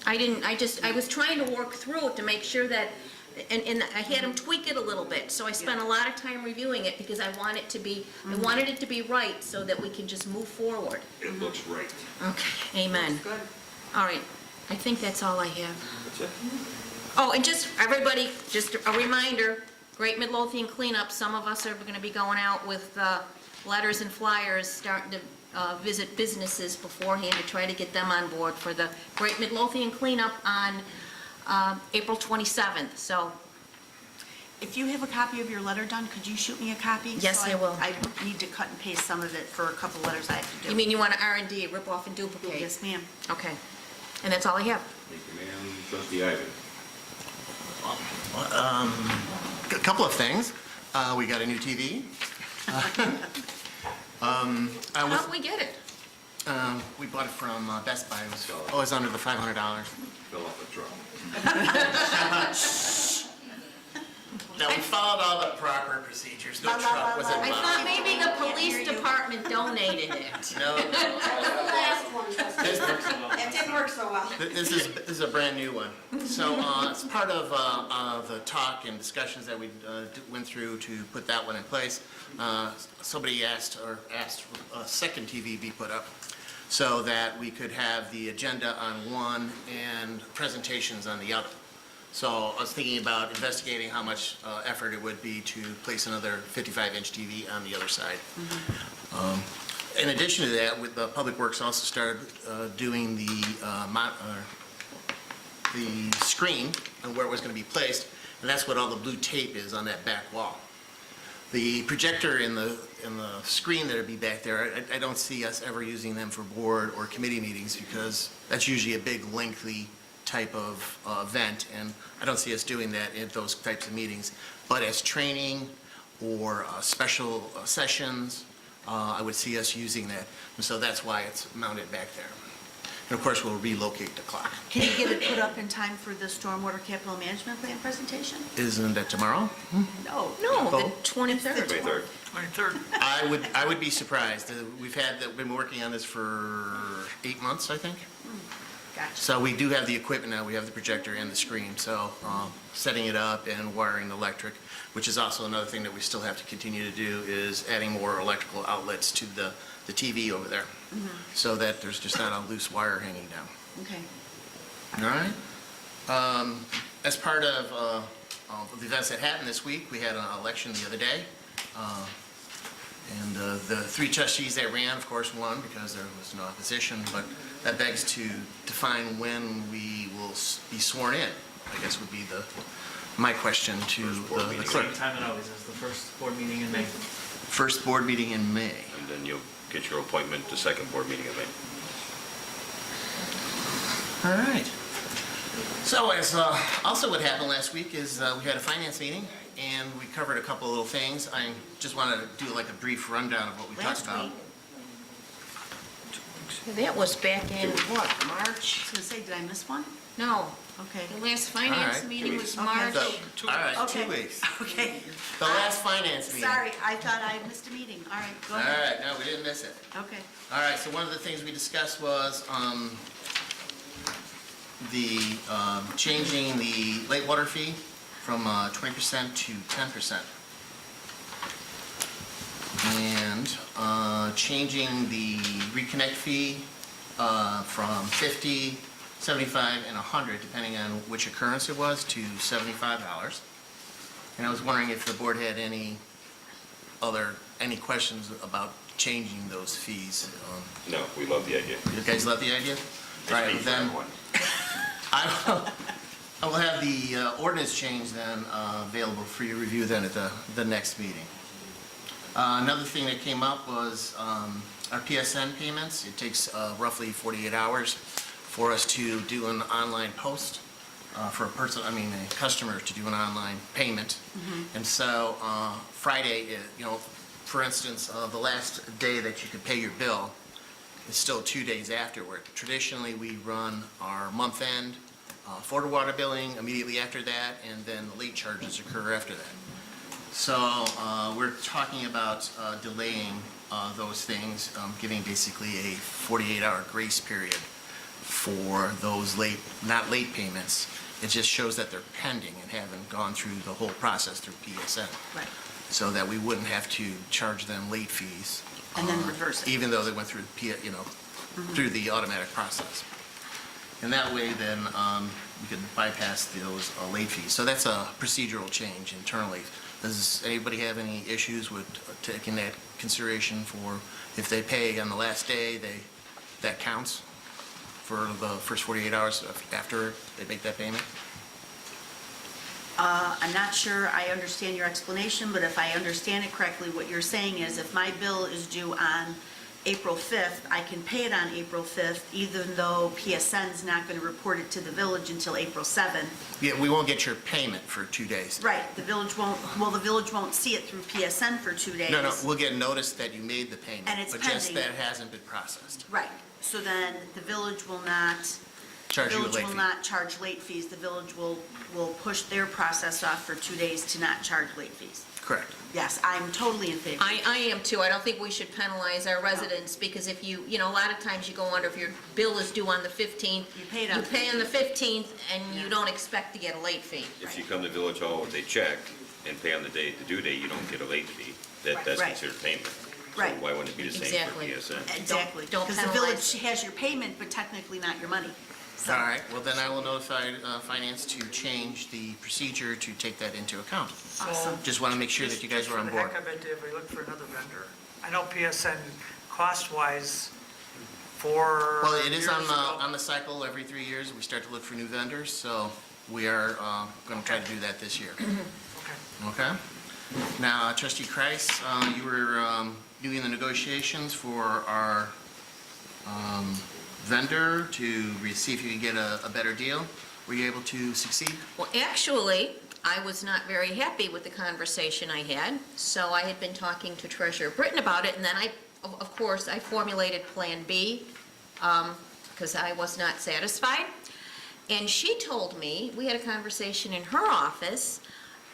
I was trying to work through it to make sure that, and I had him tweak it a little bit, so I spent a lot of time reviewing it because I wanted it to be right so that we can just move forward. It looks right. Okay, amen. Good. All right, I think that's all I have. That's it. Oh, and just, everybody, just a reminder, Great Midlothian Cleanup, some of us are gonna be going out with letters and flyers, starting to visit businesses beforehand to try to get them on board for the Great Midlothian Cleanup on April 27th, so, If you have a copy of your letter done, could you shoot me a copy? Yes, So I will. I need to cut and paste some of it for a couple letters I have to do. you mean you want to R&D, rip off and duplicate? Yes, ma'am. Okay, and that's all I have. Thank you, ma'am. Trustee Ivan. A couple of things. We got a new TV. How did we get it? We bought it from Best Buy. It was under the $500. Fill up the truck. Now, we followed all the proper procedures. No truck was I involved. thought maybe the police department donated it. No, The last one, it didn't work so well. this is a brand new one. So as part of the talk and discussions that we went through to put that one in place, somebody asked a second TV be put up so that we could have the agenda on one and presentations on the other. So I was thinking about investigating how much effort it would be to place another 55-inch TV on the other side. In addition to that, with the Public Works also started doing the screen and where it was going to be placed, and that's what all the blue tape is on that back wall. The projector and the screen that'll be back there, I don't see us ever using them for board or committee meetings because that's usually a big, lengthy type of event, and I don't see us doing that in those types of meetings. But as training or special sessions, I would see us using that, and so that's why it's mounted back there. And of course, we'll relocate the clock. Can you get it put up in time for the Stormwater Capital Management Plan presentation? Isn't that tomorrow? No. No, the Oh. 23rd. 23rd. 23rd. I would be surprised. We've been working on this for 8 months, I think. Gotcha. So we do have the equipment now, we have the projector and the screen, so setting it up and wiring the electric, which is also another thing that we still have to continue to do, is adding more electrical outlets to the TV over there, so that there's just not a loose wire hanging down. Okay. All right? As part of the events that happened this week, we had an election the other day, and the 3 trustees that ran, of course, won because there was no opposition, but that begs to define when we will be sworn in, I guess would be my question to the clerk. Same time it always is, the first board meeting in May. First board meeting in May. And then you'll get your appointment to second board meeting in May. All right. So as also what happened last week is we had a finance meeting, and we covered a couple of little things. I just want to do like a brief rundown of what we talked Last about. week, That was back in, what, I March? was gonna say, did I miss one? No, Okay. the last finance right. meeting was Okay. March. So, all right, Okay. 2 weeks. Okay. The last finance meeting. Sorry, I thought I missed a meeting. All right, go All ahead. right, no, we didn't miss it. Okay. All right, so one of the things we discussed was the changing the late water fee from 20% to 10%. And changing the reconnect fee from 50, 75, and 100, depending on which occurrence it was, to $75. And I was wondering if the board had any questions about changing those fees. No, we love the idea. You guys love the idea? It's Right, neat for then everyone. I will have the ordinance change then available for your review then at the next meeting. Another thing that came up was our PSN payments. It takes roughly 48 hours for us to do an online post for a customer to do an online payment. And so Friday, for instance, the last day that you could pay your bill is still 2 days afterward. Traditionally, we run our month end for the water billing immediately after that, and then the late charges occur after that. So we're talking about delaying those things, giving basically a 48-hour grace period for those not late payments. It just shows that they're pending and haven't gone through the whole process through PSN. Right. So that we wouldn't have to charge them late fees. And then reverse it. Even though they went through through the automatic process. And that way then we could bypass those late fees. So that's a procedural change internally. Does anybody have any issues with taking that consideration for if they pay on the last day, that counts for the first 48 hours after they make that payment? I'm not sure I understand your explanation, but if I understand it correctly, what you're saying is if my bill is due on April 5th, I can pay it on April 5th, even though PSN's not going to report it to the village until April 7th. Yeah, we won't get your payment for 2 days. Right, the village won't see it through PSN for 2 days. No, we'll get notice that you made the payment. And it's But just pending. that it hasn't been processed. Right, so then the village will not. Charge you a The late village will fee. not charge late fees. The village will push their process off for 2 days to not charge late fees. Correct. Yes, I'm totally in favor. I am too. I don't think we should penalize our residents because if you a lot of times you go under, if your bill is due on the 15th, You pay it on you pay on the 15th and you don't expect to get a late fee. If you come to Village Hall with a check and pay on the due date, you don't get a late fee. That's Right. considered payment. Right. So why wouldn't it be the same for Exactly. PSN? Exactly, Don't because the penalize. village has your payment, but technically not your money. So- All right, well, then I will notify Finance to change the procedure to take that into account. Awesome. Just want to make sure that you guys are on board. Just for the heck of it, if we look for another vendor. I know PSN cost-wise for. Well, it is years on ago- the cycle every 3 years. We start to look for new vendors, so we are going to try to do that this year. Okay. Okay? Now, Trustee Kreis, you were doing the negotiations for our vendor to see if you could get a better deal. Were you able to succeed? Well, actually, I was not very happy with the conversation I had, so I had been talking to Treasurer Britton about it, and then of course, I formulated Plan B, because I was not satisfied. And she told me, we had a conversation in her office,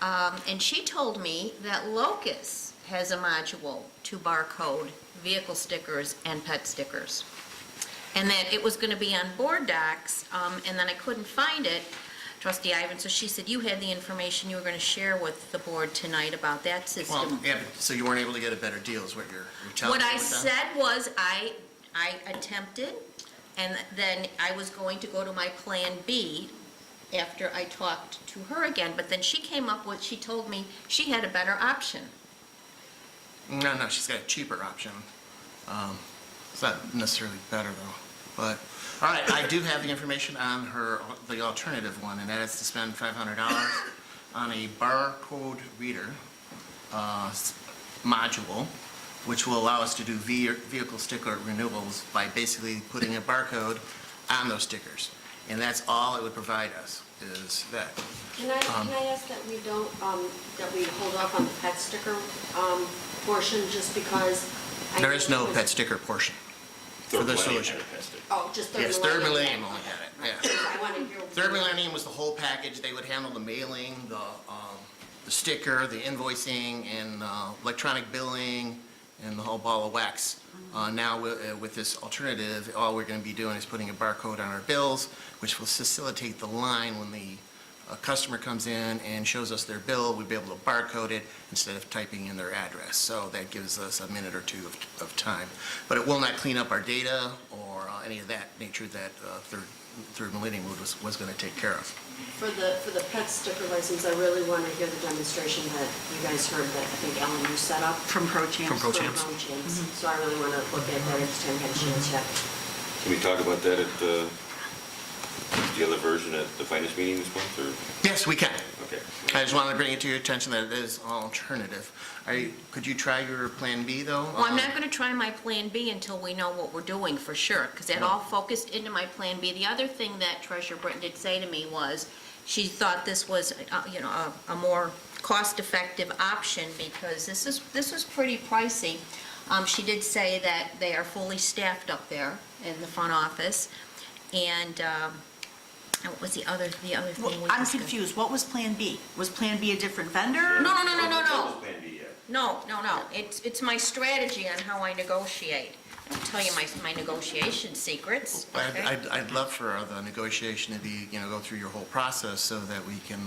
and she told me that Locus has a module to barcode vehicle stickers and pet stickers. And that it was going to be on board docs, and then I couldn't find it, Trustee Ivan, so she said you had the information you were going to share with the board tonight about that system. Well, yeah, but so you weren't able to get a better deal is what you're telling me? What I with that? said was I attempted, and then I was going to go to my Plan B after I talked to her again, but then she came up with, she told me she had a better option. No, she's got a cheaper option. It's not necessarily better, though. But, all right, I do have the information on the alternative one, and that is to spend $500 on a barcode reader module, which will allow us to do vehicle sticker renewals by basically putting a barcode on those stickers. And that's all it would provide us, is that. Can I ask that we don't, that we hold off on the pet sticker portion just because? There is no pet sticker portion for the solution. Oh, just Third Yes, Millennium. Third Millennium only had it, yeah. I want to hear. Third Millennium was the whole package. They would handle the mailing, the sticker, the invoicing, and electronic billing, and the whole ball of wax. Now, with this alternative, all we're going to be doing is putting a barcode on our bills, which will facilitate the line when the customer comes in and shows us their bill, we'll be able to barcode it instead of typing in their address. So that gives us a minute or two of time. But it will not clean up our data or any of that nature that Third Millennium was going to take care of. For the pet sticker license, I really want to hear the demonstration that you guys heard that I think Ellen, you set up. From ProChamps. From ProChamps. From ProChamps. So I really want to look at that, I just haven't had a chance yet. Can we talk about that at the other version at the finance meeting this month, or? Yes, we can. Okay. I just wanted to bring it to your attention that it is an alternative. Could you try your Plan B, though? Well, I'm not going to try my Plan B until we know what we're doing for sure, because that all focused into my Plan B. The other thing that Treasurer Britton did say to me was, she thought this was, a more cost-effective option, because this is pretty pricey. She did say that they are fully staffed up there in the front office, and what was the other thing we I'm discussed? confused. What was Plan B? Was Plan B a different vendor? No. Plan B yet. No. It's my strategy on how I negotiate. I'll tell you my negotiation secrets, okay? I'd love for the negotiation to be, go through your whole process so that we can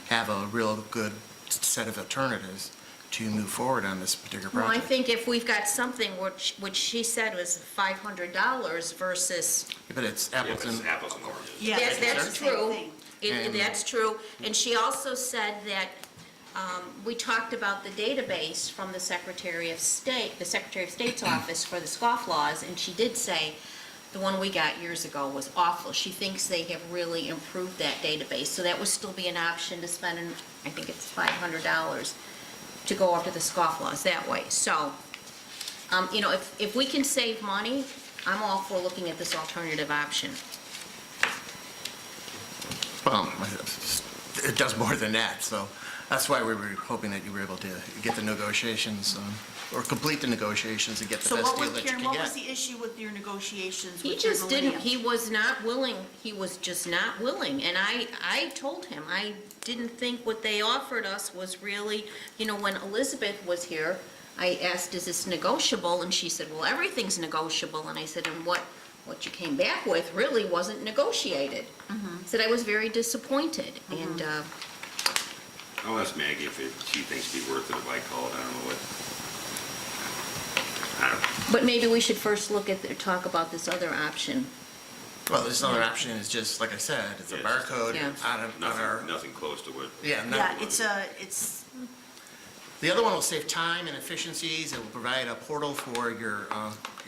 have a real good set of alternatives to move forward on this particular Well, I project. think if we've got something which she said was $500 versus, But it's Yeah, apples but it's and, apples and oranges. Yeah, that's the same true. thing. And- That's true. And she also said that we talked about the database from the Secretary of State's office for the scofflaws, and she did say the one we got years ago was awful. She thinks they have really improved that database, so that would still be an option to spend, I think it's $500 to go up to the scofflaws that way. So, if we can save money, I'm all for looking at this alternative option. well, it does more than that, so that's why we were hoping that you were able to get the negotiations, or complete the negotiations and get the So best what deal was, that you Karen, can what was get. the issue with your negotiations He with just Third didn't, Millennium? he was not willing, he was just not willing, and I told him, I didn't think what they offered us was really, when Elizabeth was here, I asked, is this negotiable, and she said, well, everything's negotiable, and I said, and what you came back with really wasn't negotiated. Said I was very disappointed, and, I'll ask Maggie if she thinks it'd be worth it if I call it, I don't know what. but maybe we should first talk about this other option. Well, there's another option, is just, like I said, it's a Yeah, it's just- barcode Yeah. on our, Nothing close to what. yeah. Yeah, it's, The other one will save time and efficiencies. It will provide a portal for your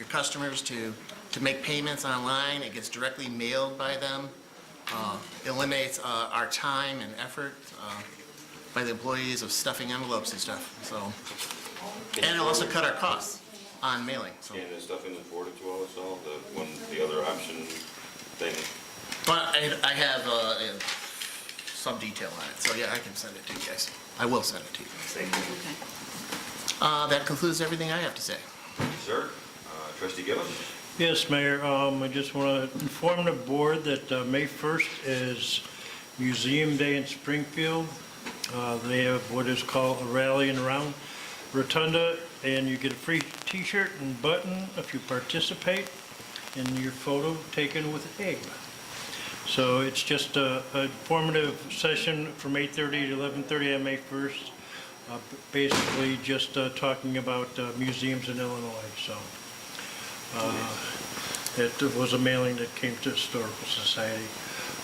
customers to make payments online. It gets directly mailed by them. Eliminates our time and effort by the employees of stuffing envelopes and stuff, so. And it'll also cut our costs on mailing, so. Can this stuff in the forwarded to all us all, the other option thing? But I have some detail on it, so yeah, I can send it to you guys. I will send it to you. Thank you. okay. That concludes everything I have to say. Sir, Trustee Gillis? Yes, Mayor, I just want to inform the board that May 1st is Museum Day in Springfield. They have what is called a rally and around rotunda, and you get a free t-shirt and button if you participate, and your photo taken with an egg. So it's just a informative session from 8:30 to 11:30 on May 1st, basically just talking about museums in Illinois, so. It was a mailing that came to Historical Society.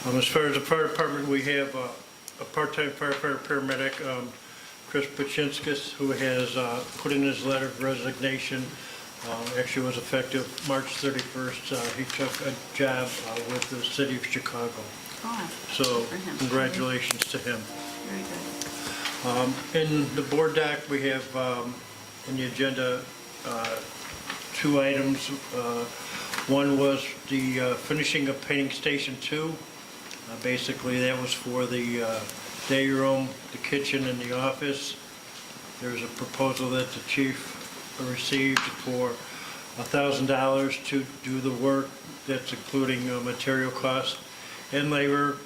As far as the fire department, we have a part-time firefighter paramedic, Chris Paczynskis, who has put in his letter of resignation. Actually was effective March 31st. He took a job with the city of Chicago. Oh, So good for him. congratulations to him. Very good. In the board doc, we have in the agenda two items. One was the finishing of painting Station 2. Basically, that was for the day room, the kitchen, and the office. There's a proposal that the chief received for $1,000 to do the work. That's including material costs and labor,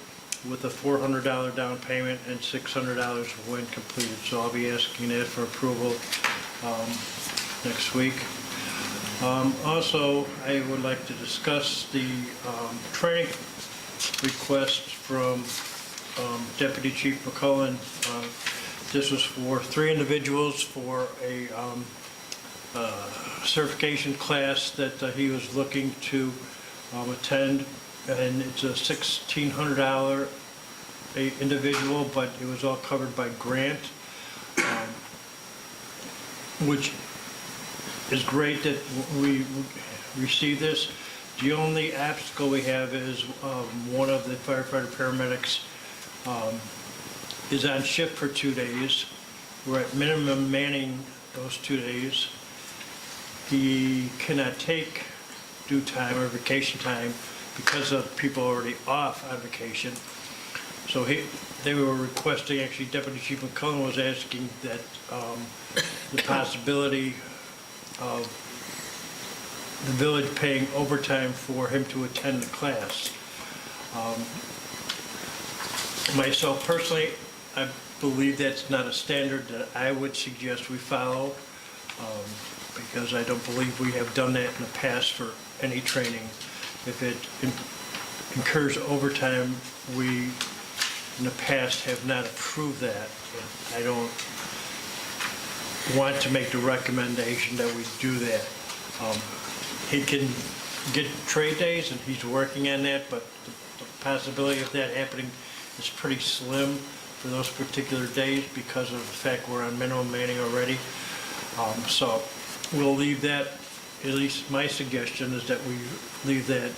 with a $400 down payment and $600 when completed. So I'll be asking that for approval next week. Also, I would like to discuss the training request from Deputy Chief McCowen. This was for 3 individuals for a certification class that he was looking to attend, and it's a $1,600 individual, but it was all covered by grant, which is great that we received this. The only obstacle we have is one of the firefighter paramedics is on shift for 2 days. We're at minimum manning those 2 days. He cannot take due time or vacation time because of people already off on vacation. So they were requesting, actually Deputy Chief McCowen was asking that the possibility of the village paying overtime for him to attend the class. Myself personally, I believe that's not a standard that I would suggest we follow, because I don't believe we have done that in the past for any training. If it incurs overtime, we in the past have not approved that. I don't want to make the recommendation that we do that. He can get trade days, and he's working on that, but the possibility of that happening is pretty slim for those particular days because of the fact we're on minimum manning already. So we'll leave that, at least my suggestion is that we leave that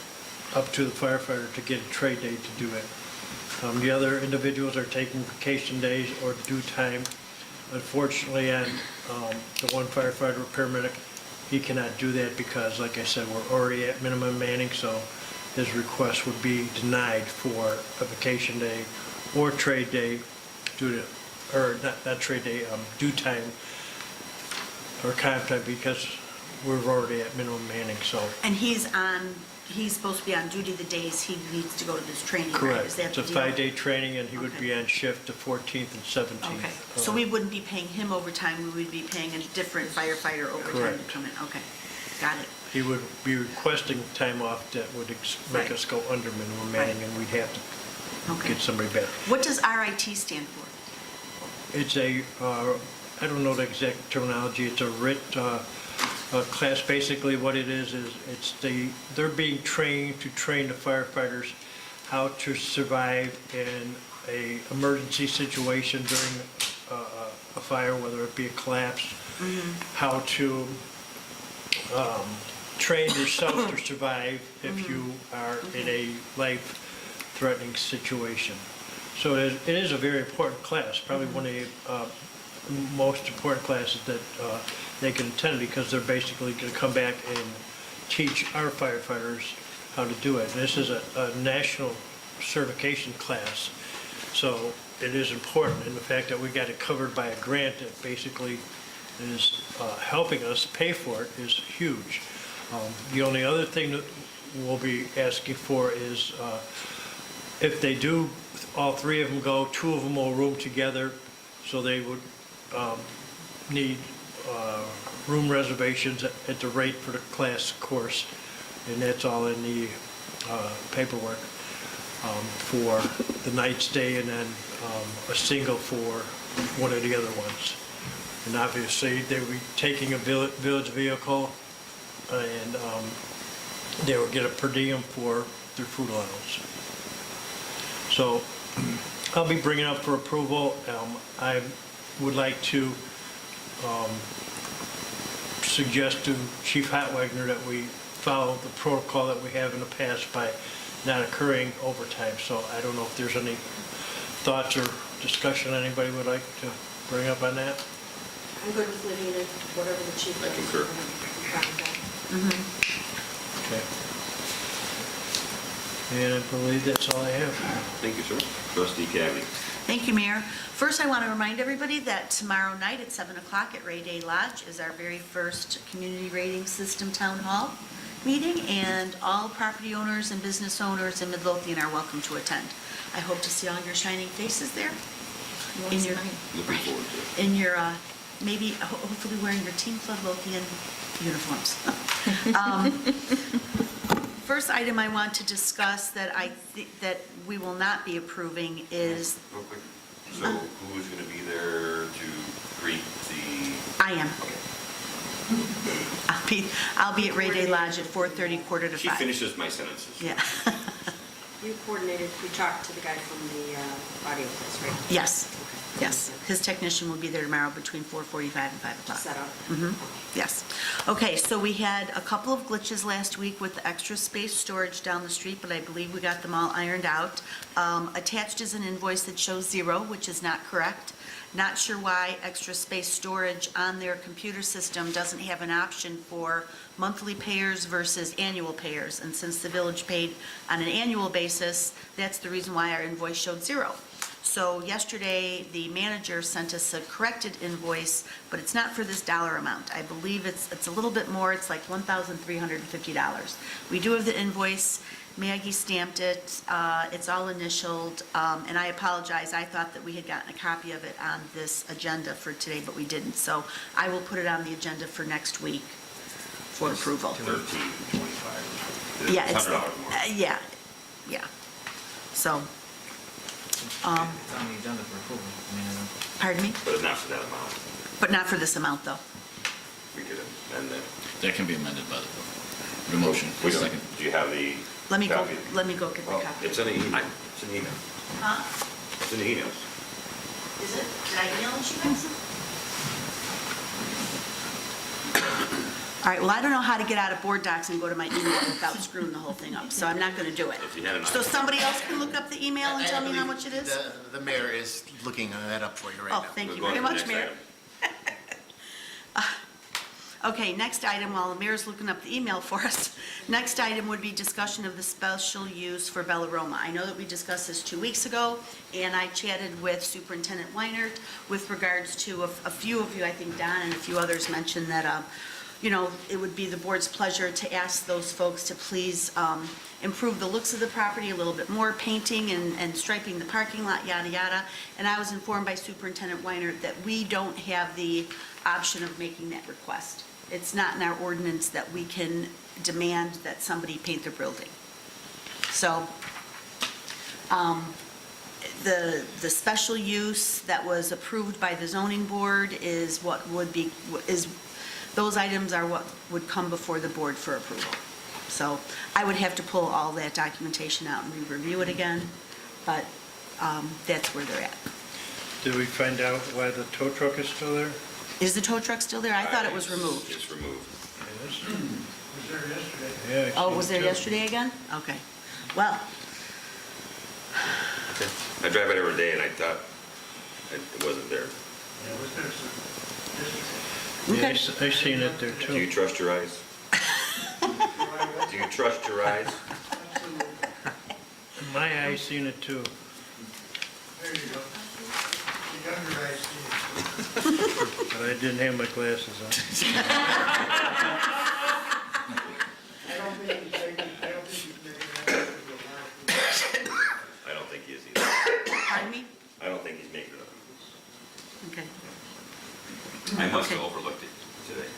up to the firefighter to get a trade day to do it. The other individuals are taking vacation days or due time. Unfortunately, on the one firefighter or paramedic, he cannot do that because, like I said, we're already at minimum manning, so his request would be denied for a vacation day or trade day due to, or not trade day, due time or comp time, because we're already at minimum manning, so. And he's supposed to be on duty the days he needs to go to this training, right? Correct. Is that It's a the deal? 5-day training, and he would Okay. be on shift the 14th and 17th. Okay, so we wouldn't be paying him overtime, we would be paying a different firefighter overtime to Correct. come in, okay, got it. He would be requesting time off that would make Right. us go under minimum manning, Right. and we'd have to Okay. get somebody back. What does RIT stand for? It's a, I don't know the exact terminology, it's a RIT, class. Basically what it is they're being trained to train the firefighters how to survive in a emergency situation during a fire, whether it be a collapse, how to train yourself to survive if you are in a life-threatening situation. So it is a very important class, probably one of the most important classes that they can attend, because they're basically going to come back and teach our firefighters how to do it. And this is a national certification class, so it is important. And the fact that we got it covered by a grant that basically is helping us pay for it is huge. The only other thing that we'll be asking for is if they do, all three of them go, two of them will room together, so they would need room reservations at the rate for the class course, and that's all in the paperwork for the night stay, and then a single for one of the other ones. And obviously, they will be taking a village vehicle, and they will get a per diem for their food allowance. So I'll be bringing up for approval. I would like to suggest to Chief Hotwagner that we follow the protocol that we have in the past by not occurring overtime. So I don't know if there's any thoughts or discussion anybody would like to bring up on that. I'm good with leaving it, whatever the chief I does. concur. Okay. And I believe that's all I have. Thank you, sir. Trustee Cagney. Thank you, Mayor. First, I want to remind everybody that tomorrow night at 7 o'clock at Ray Day Lodge is our very first Community Rating System Town Hall meeting, and all property owners and business owners in Midlothian are welcome to attend. I hope to see all your shining faces there. In your, Looking forward to it. in your maybe hopefully wearing your Team Midlothian uniforms. First item I want to discuss that I think that we will not be approving is, Real quick, so who's going to be there to greet the... I am. I'll be at Ray Day Lodge at 4:30, quarter to 5. She finishes my sentences. Yeah. You coordinated, we talked to the guy from the audio place, right? Yes, yes. His technician will be there tomorrow between 4:45 and 5 o'clock. Set up. Yes. Okay, so we had a couple of glitches last week with the extra space storage down the street, but I believe we got them all ironed out. Attached is an invoice that shows 0, which is not correct. Not sure why extra space storage on their computer system doesn't have an option for monthly payers versus annual payers. And since the village paid on an annual basis, that's the reason why our invoice showed 0. So yesterday, the manager sent us a corrected invoice, but it's not for this dollar amount. I believe it's a little bit more, it's like $1,350. We do have the invoice, Maggie stamped it, it's all initialed, and I apologize, I thought that we had gotten a copy of it on this agenda for today, but we didn't. So I will put it on the agenda for next week for approval. 13.25. Yeah, it's, $100 more. yeah. So, It's on the agenda for approval. I mean, pardon me? But it's not for that amount. But not for this amount, though. We could amend that. That can be amended by the motion. We don't, Second. do you have the Let me go copy? get the Well, copy. it's in the email. It's in the email. Huh? It's in the emails. Is it? Did I email it to you guys? All right, well, I don't know how to get out of board docs and go to my email without screwing the whole thing up, so I'm not going to do it. If you had an So somebody else can look up the email and tell me how much it is? The mayor is looking that up for you right Oh, now. thank you We'll go very on to much, the Mayor. next item. Okay, next item, while the mayor's looking up the email for us, next item would be discussion of the special use for Bellaroma. I know that we discussed this 2 weeks ago, and I chatted with Superintendent Weinert with regards to a few of you, I think Don and a few others mentioned that, it would be the board's pleasure to ask those folks to please improve the looks of the property a little bit more, painting and striping the parking lot, yada, yada. And I was informed by Superintendent Weinert that we don't have the option of making that request. It's not in our ordinance that we can demand that somebody paint their building. So, the special use that was approved by the zoning board is what would be, is those items are what would come before the board for approval. So I would have to pull all that documentation out and re-review it again, but that's where they're at. Did we find out why the tow truck is still there? Is the tow truck still there? I thought it was removed. It's removed. Yes. Was there yesterday? Yeah. I Oh, seen was it there too. yesterday again? Okay. Well, I drive it every day and I thought it wasn't there. Yeah, okay. I seen it there Do you too. trust your eyes? Do you trust your eyes? My eye seen it too. There you go. The younger guys see it. But I didn't have my glasses on. I don't think he's making, I don't think he's making that into a line. I don't think he is either. Pardon me? I don't think he's making it up. Okay. I must have Okay. overlooked it today.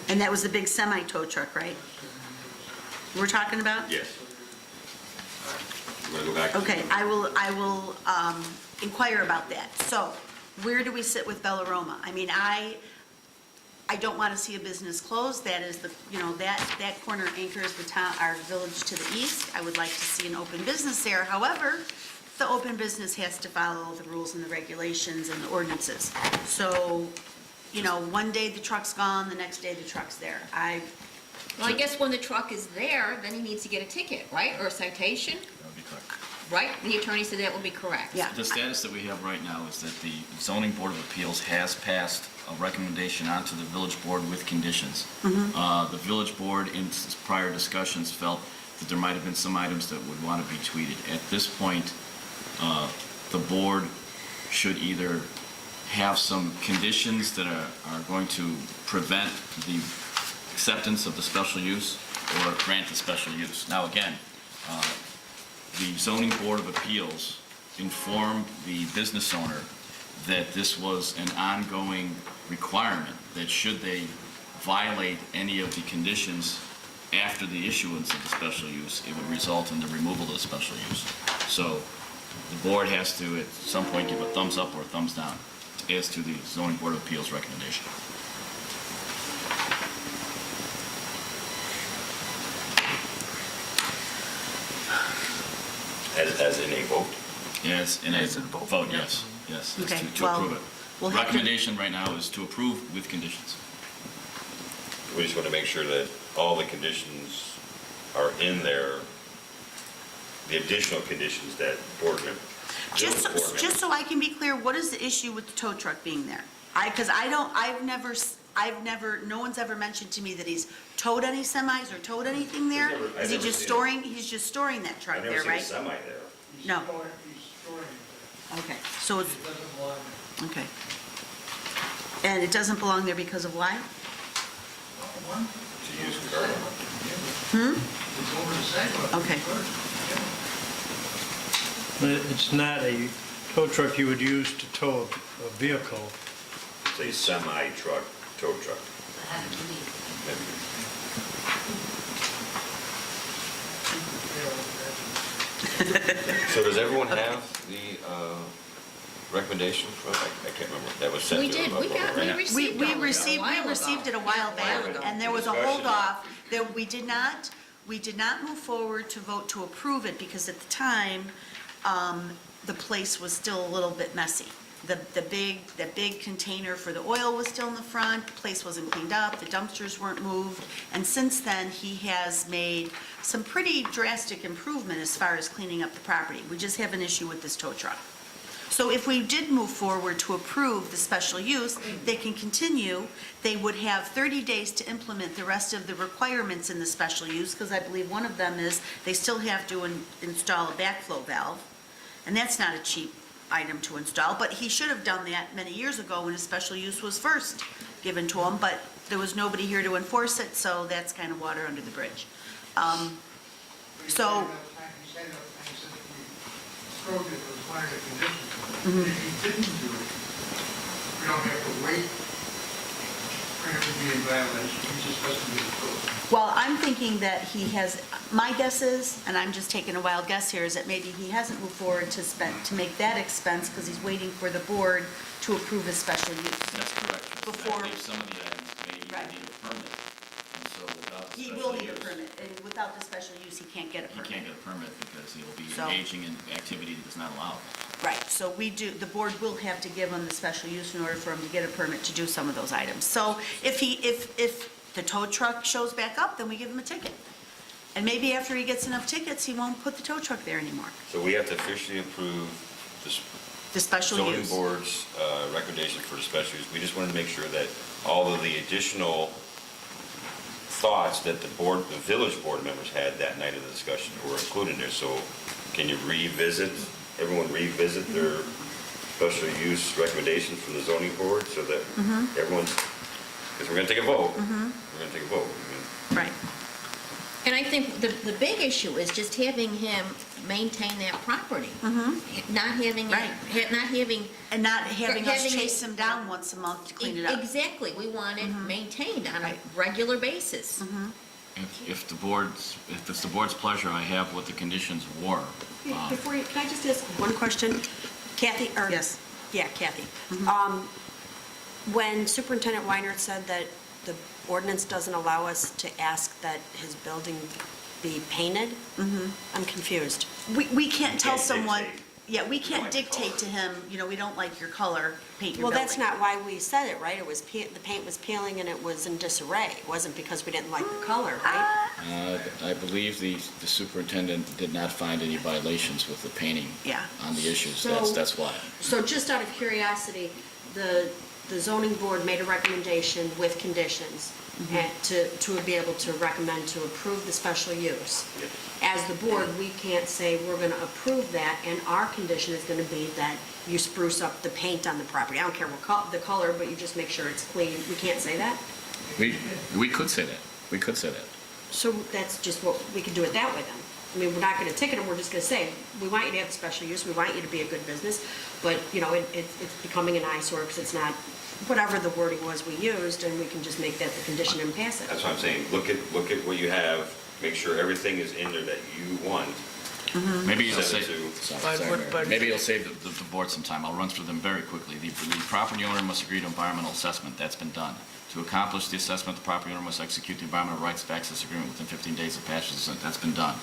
And that was the big semi-tow truck, right? We're talking about? Yes. You want to go back? Okay, I will inquire about that. So, where do we sit with Bellaroma? I mean, I don't want to see a business closed. That is the, that corner anchors the town, our village to the east. I would like to see an open business there. However, the open business has to follow the rules and the regulations and the ordinances. So, one day the truck's gone, the next day the truck's there. Well, I guess when the truck is there, then he needs to get a ticket, right, or a citation, That would be correct. right? The attorney said that would be correct. Yeah. The status that we have right now is that the zoning board of appeals has passed a recommendation onto the village board with conditions. The village board, in prior discussions, felt that there might have been some items that would want to be tweeted. At this point, the board should either have some conditions that are going to prevent the acceptance of the special use or grant the special use. Now, again, the zoning board of appeals informed the business owner that this was an ongoing requirement, that should they violate any of the conditions after the issuance of the special use, it would result in the removal of the special use. So the board has to, at some point, give a thumbs up or a thumbs down as to the zoning board of appeals recommendation. As in a vote? Yes, in a vote, yes, yes, is Okay, to well, approve it. we'll have to- Recommendation right now is to approve with conditions. We just want to make sure that all the conditions are in there, the additional conditions that board member. Just so I can be clear, what is the issue with the tow truck being there? Because I've never, no one's ever mentioned to me that he's towed any semis or towed anything there? I've Is he never just seen it. storing, he's just storing that truck I've there, never seen a right? semi there. No. He's storing it Okay, so it's, there. It doesn't belong there. okay. And it doesn't belong there because of why? One, To use car. it's over the sidewalk. Okay. But it's not a tow truck you would use to tow a vehicle. It's a semi-truck, tow truck. So does everyone have the recommendation from, I can't remember, that was sent We to did, them? we received We all of it a received while it a ago. while back, ago. and there was a Discussion. hold off, that we did not move forward to vote to approve it, because at the time, the place was still a little bit messy. The big container for the oil was still in the front, the place wasn't cleaned up, the dumpsters weren't moved, and since then, he has made some pretty drastic improvement as far as cleaning up the property. We just have an issue with this tow truck. So if we did move forward to approve the special use, they can continue. They would have 30 days to implement the rest of the requirements in the special use, because I believe one of them is they still have to install a backflow valve, and that's not a cheap item to install, but he should have done that many years ago when his special use was first given to him, but there was nobody here to enforce it, so that's kind of water under the bridge. So- He said enough times that we approved it was one of the conditions. If he didn't do it, we don't have to wait for him to be in violation. He just doesn't do it. Well, I'm thinking that he has, my guess is, and I'm just taking a wild guess here, is that maybe he hasn't moved forward to make that expense because he's waiting for the board to approve his special use. That's correct. Before- I believe some of the items may Right. need a permit. And so without the He special will need a use, permit, and without the special use, he can't get a he permit. can't get a permit because he'll be So- engaging in activity that is not allowed. Right, so the board will have to give him the special use in order for him to get a permit to do some of those items. So if the tow truck shows back up, then we give him a ticket. And maybe after he gets enough tickets, he won't put the tow truck there anymore. So we have to officially approve this The special zoning use. board's recommendation for the special use. We just wanted to make sure that all of the additional thoughts that the village board members had that night of the discussion were included there. So can you everyone revisit their special use recommendations from the zoning board so that everyone's, because we're going to take a vote. We're going to take a vote. I mean, Right. And I think the big issue is just having him maintain that property. Not having, Right. not having. And not having us Having it- chase him down once a month to clean it up. Exactly, we want it maintained on a Right. regular basis. If it's the board's pleasure, I have what the conditions were. Before you, can I just ask one question? Kathy, or? Yes. Yeah, Kathy. When Superintendent Weinert said that the ordinance doesn't allow us to ask that his building be painted, I'm confused. We can't tell can't someone, dictate. yeah, we can't like the dictate to him, we don't like your color, paint your Well, building. that's not why we said it, right? It was, the paint was peeling and it was in disarray. It wasn't because we didn't like the color, right? I believe the superintendent did not find any violations with the painting Yeah. on the issues. So- That's why. So just out of curiosity, the zoning board made a recommendation with conditions and to be able to recommend to approve the special use. As the board, we can't say we're going to approve that, and our condition is going to be that you spruce up the paint on the property. I don't care what the color, but you just make sure it's clean. We can't say that? We could say that. We could say that. So that's just what, we could do it that way then. I mean, we're not going to ticket them, we're just going to say, we want you to have the special use, we want you to be a good business, but, it's becoming an eyesore because it's not, whatever the wording was we used, and we can just make that the condition and pass it. That's what I'm saying. Look at what you have, make sure everything is in there that you want. Maybe it'll Send save, it to- sorry, Mayor. Maybe it'll save the board some time. I'll run through them very quickly. The property owner must agree to environmental assessment. That's been done. To accomplish the assessment, the property owner must execute the environmental rights of access agreement within 15 days of passage. That's been done.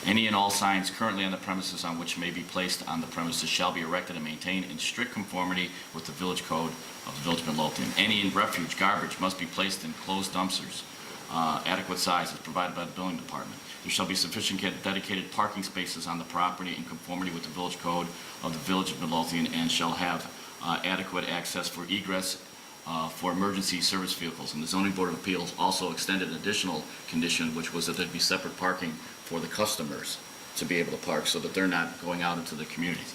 Any and all signs currently on the premises on which may be placed on the premises shall be erected and maintained in strict conformity with the village code of the Village of Midlothian. Any refuge, garbage must be placed in closed dumpsters, adequate sizes provided by the building department. There shall be sufficient dedicated parking spaces on the property in conformity with the village code of the Village of Midlothian and shall have adequate access for egress for emergency service vehicles. And the Zoning Board of Appeals also extended an additional condition, which was that there'd be separate parking for the customers to be able to park so that they're not going out into the communities.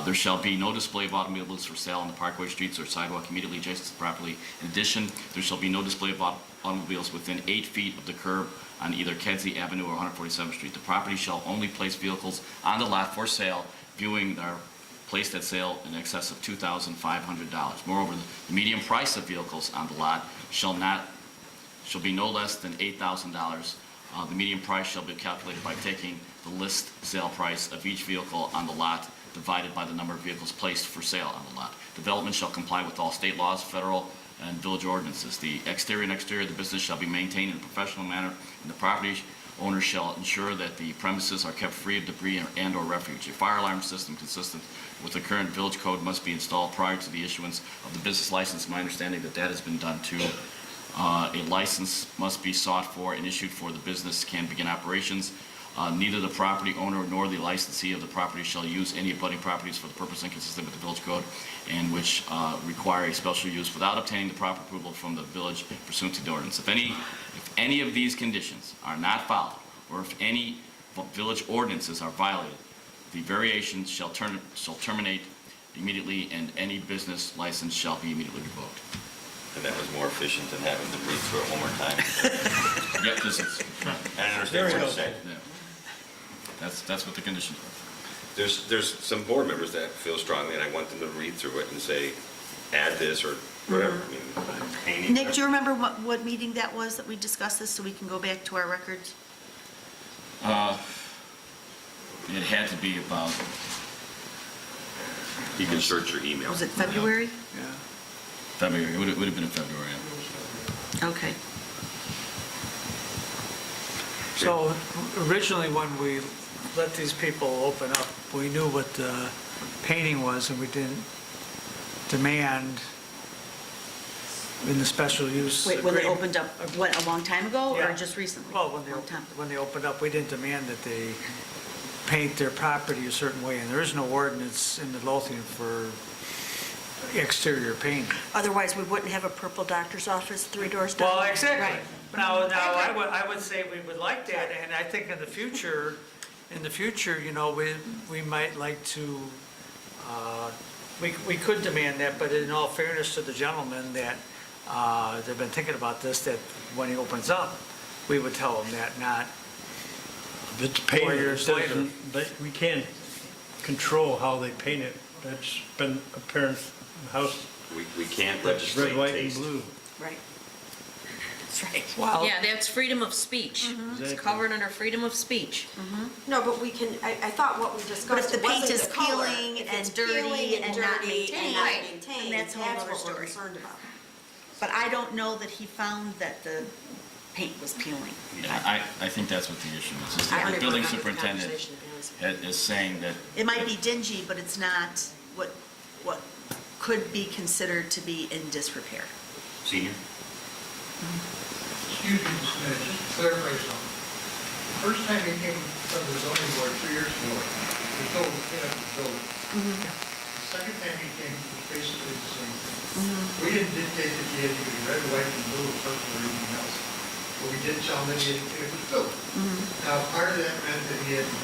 There shall be no display of automobiles for sale on the parkway, streets, or sidewalk immediately adjacent to the property. In addition, there shall be no display of automobiles within 8 feet of the curb on either Kedzie Avenue or 147th Street. The property shall only place vehicles on the lot for sale, viewing are placed at sale in excess of $2,500. Moreover, the median price of vehicles on the lot shall be no less than $8,000. The median price shall be calculated by taking the list sale price of each vehicle on the lot divided by the number of vehicles placed for sale on the lot. Development shall comply with all state laws, federal and village ordinances. The exterior and exterior of the business shall be maintained in a professional manner, and the property owner shall ensure that the premises are kept free of debris and/or refuge. A fire alarm system consistent with the current village code must be installed prior to the issuance of the business license. My understanding that has been done too. A license must be sought for and issued for the business can begin operations. Neither the property owner nor the licensee of the property shall use any abutting properties for the purpose inconsistent with the village code and which require a special use without obtaining the proper approval from the village pursuant to the ordinance. If any of these conditions are not followed, or if any village ordinances are violated, the variation shall terminate immediately and any business license shall be immediately revoked. And that was more efficient than having to read through it one more time. Yep, this is, I understand what you're saying. yeah. That's what the conditions are. There's some board members that feel strongly, and I want them to read through it and say, add this or whatever. I mean, painting. Nick, do you remember what meeting that was that we discussed this, so we can go back to our records? It had to be about, You can search your email. Was it February? February, it would have been in February. Okay. So originally, when we let these people open up, we knew what the painting was, and we didn't demand in the special use Wait, when they agreement- opened up, what, a long time ago or Yeah. just recently? Well, Long time. when they opened up, we didn't demand that they paint their property a certain way, and there is no ordinance in Midlothian for exterior painting. Otherwise, we wouldn't have a purple doctor's office 3 doors down. Well, exactly. Right. Now, I would say we would like that, and I think in the future, you know, we might like to, we could demand that, but in all fairness to the gentleman that, they've been thinking about this, that when he opens up, we would tell him that, not, If it's 4 painted, years it later. doesn't, we can't control how they paint it. That's been apparent in the house, We can't that's legislate red, white, and taste. blue. Right. That's right. well, Yeah, that's freedom of speech. It's Exactly. covered under freedom of speech. No, but we can, I thought what we But discussed if the paint wasn't is the color. peeling If and it's dirty peeling and not dirty maintained, and not right, maintained, then that's a whole other what we're story. concerned about. But I don't know that he found that the paint was peeling. I think that's what the issue is. Is I that don't the even building remember the superintendent conversation, to be honest. is saying that. It might be dingy, but it's not what could be considered to be in disrepair. Senior? Excuse me just a minute, just to clarify something. First time he came from the zoning board 2 years ago, he told him to clean up the building. The second time he came, it was basically the same thing. We didn't dictate that he had to be red, white, and blue, or purple, or anything else. But we did tell him that he had to clean up his building. Now, part of that meant that he had to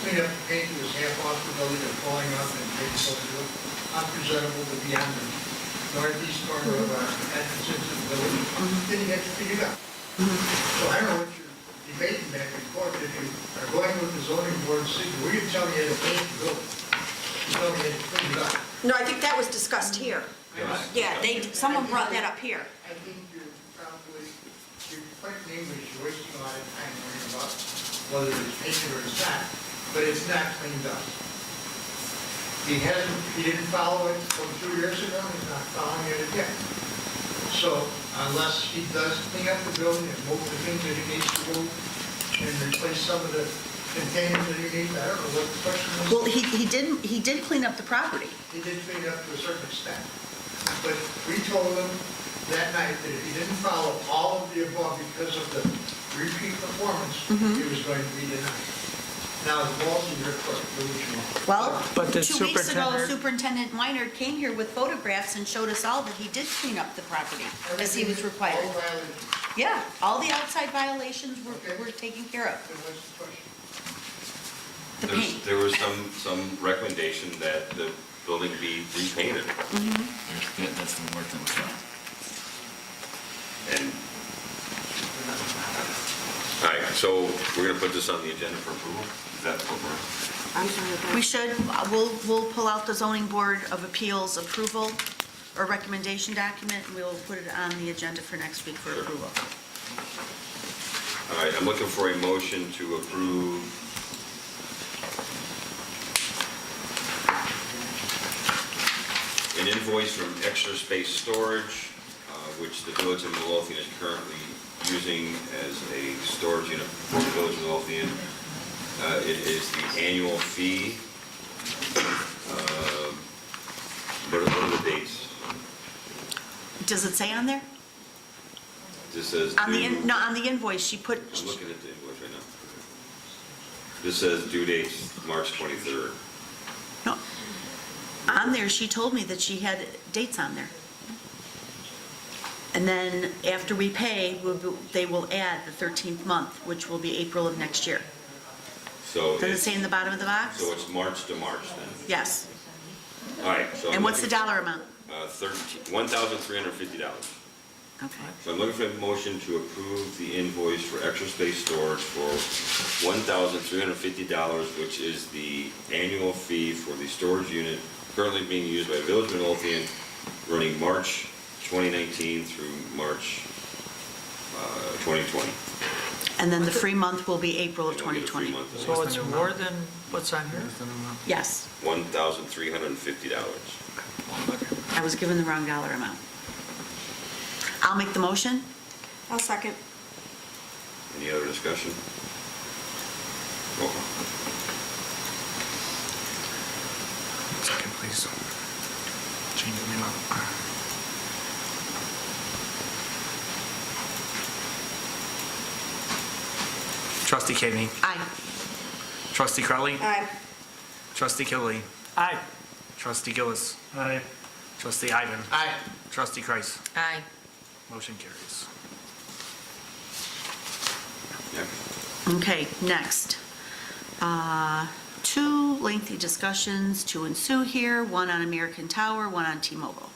clean up the paint that was half off the building and falling off and making something look unpresentable to be on the northeast corner of our entrance into the village. Then you have to figure it out. So I don't know what you're debating back and forth. If you are going with the zoning board decision, we didn't tell you how to paint the building. You told me you had to clean it up. No, I think that was discussed here. Yeah, someone brought that up here. I think you're quite in English, you're wasting a lot of time worrying about whether it's painted or it's not, but it's not cleaned up. He didn't follow it from 2 years ago, he's not following it again. So unless he does clean up the building and move the things that he needs to move and replace some of the containers that he needs, I don't know what the question is. Well, he did clean up the property. He did clean it up to a certain extent. But we told him that night that if he didn't follow all of the above because of the repeat performance, he was going to be denied. Now, the ball's in your court, do what you want. Well, But the 2 weeks ago, superintendent- Superintendent Weiner came here with photographs and showed us all that he did clean up the property as he was required. All violations. Yeah, all the outside violations Okay. were taken care of. Then what's the question? The paint. There was some recommendation that the building be repainted. That's the word that was found. And, all right, so we're going to put this on the agenda for approval? Is that what we're? I'm sorry with that. We should, we'll pull out the zoning board of appeals approval or recommendation document, and we'll put it on the agenda for next week for approval. All right, I'm looking for a motion to approve an invoice from Extra Space Storage, which the Village of Midlothian is currently using as a storage unit for the Village of Midlothian. It is the annual fee. What are the dates? Does it say on there? This says On the, due- no, on the invoice, she put, I'm looking at the invoice right now. This says due dates March 23rd. no, on there, she told me that she had dates on there. And then after we pay, they will add the 13th month, which will be April of next year. So Does it it's, say in the bottom of the box? so it's March to March then. Yes. All right, so. I'm And what's the looking- dollar amount? $1,350. Okay. So I'm looking for a motion to approve the invoice for Extra Space Storage for $1,350, which is the annual fee for the storage unit currently being used by Village of Midlothian, running March 2019 through March 2020. And then the free month will be April of And we'll get a free 2020. month of So it's more than what's on here? Yes, $1,350. I was given the wrong dollar amount. I'll make the motion I'll second. Any other discussion? Roll call. Second, please. Change the name up. Trustee Kami. Aye. Trustee Crowley. Aye. Trustee Killeen. Aye. Trustee Gillis. Aye. Trustee Ivan. Aye. Trustee Kreis. Aye. Motion carries. Next. Okay, next. Two lengthy discussions to ensue here, one on American Tower, one on T-Mobile.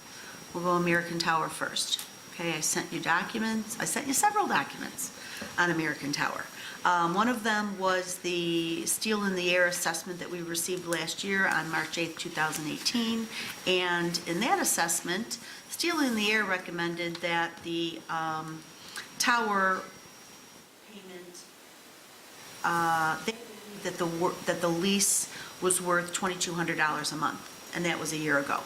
We'll go American Tower first. Okay, I sent you documents, I sent you several documents on American Tower. One of them was the Steel in the Air assessment that we received last year on March 8th, 2018. And in that assessment, Steel in the Air recommended that the tower payment, that the lease was worth $2,200 a month, and that was a year ago.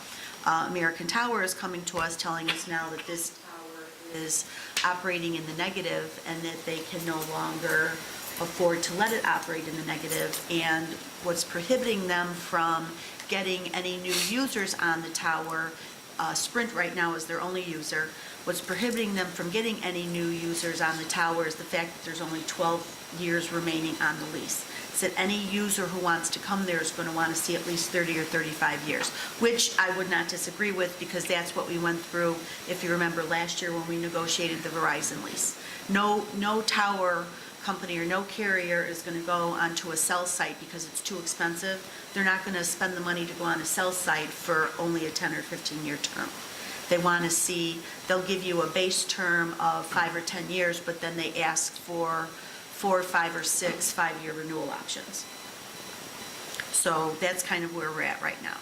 American Tower is coming to us telling us now that this tower is operating in the negative and that they can no longer afford to let it operate in the negative, and what's prohibiting them from getting any new users on the tower, Sprint right now is their only user, what's prohibiting them from getting any new users on the tower is the fact that there's only 12 years remaining on the lease. So that any user who wants to come there is going to want to see at least 30 or 35 years, which I would not disagree with, because that's what we went through, if you remember, last year when we negotiated the Verizon lease. No tower company or no carrier is going to go onto a cell site because it's too expensive. They're not going to spend the money to go on a cell site for only a 10 or 15-year term. They want to see, they'll give you a base term of 5 or 10 years, but then they ask for 4, 5, or 6 5-year renewal options. So that's kind of where we're at right now.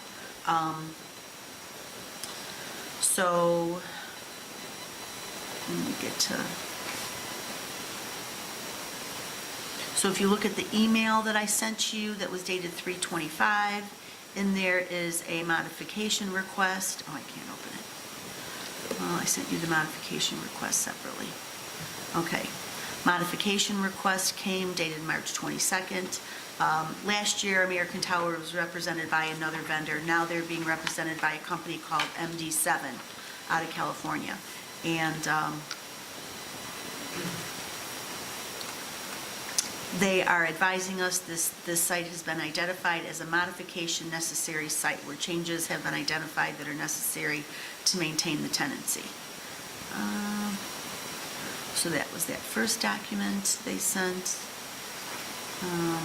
So let me get to... So if you look at the email that I sent you that was dated 3/25, in there is a modification request. Oh, I can't open it. Well, I sent you the modification request separately. Okay. Modification request came dated March 22nd. Last year, American Tower was represented by another vendor. Now they're being represented by a company called MD7 out of California. And they are advising us this site has been identified as a modification necessary site where changes have been identified that are necessary to maintain the tenancy. So that was that first document they sent. Oh,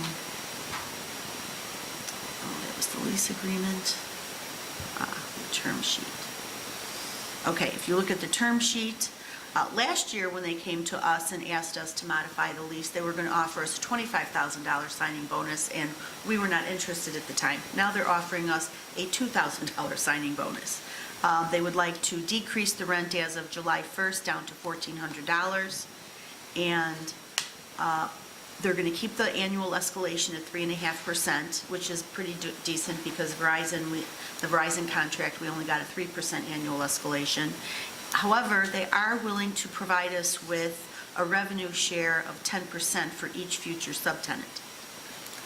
that was the lease agreement. The term sheet. Okay, if you look at the term sheet, last year when they came to us and asked us to modify the lease, they were going to offer us a $25,000 signing bonus, and we were not interested at the time. Now they're offering us a $2,000 signing bonus. They would like to decrease the rent as of July 1st down to $1,400, and they're going to keep the annual escalation at 3.5%, which is pretty decent because the Verizon contract, we only got a 3% annual escalation. However, they are willing to provide us with a revenue share of 10% for each future subtenant.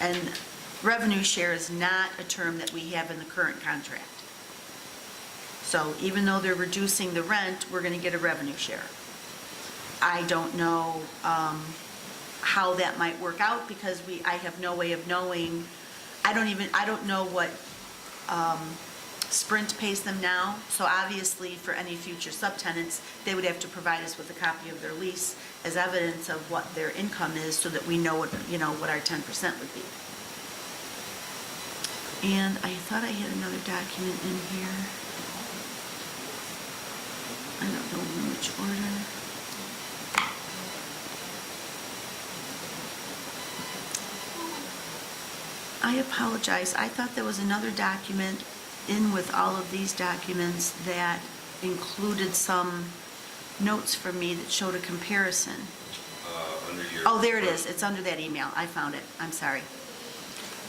And revenue share is not a term that we have in the current contract. So even though they're reducing the rent, we're going to get a revenue share. I don't know how that might work out because I have no way of knowing. I don't know what Sprint pays them now. So obviously for any future subtenants, they would have to provide us with a copy of their lease as evidence of what their income is so that we know what our 10% would be. And I thought I had another document in here. I don't know in which order. I apologize. I thought there was another document in with all of these documents that included some notes from me that showed a comparison. Under your... Oh, there it is. It's under that email. I found it. I'm sorry.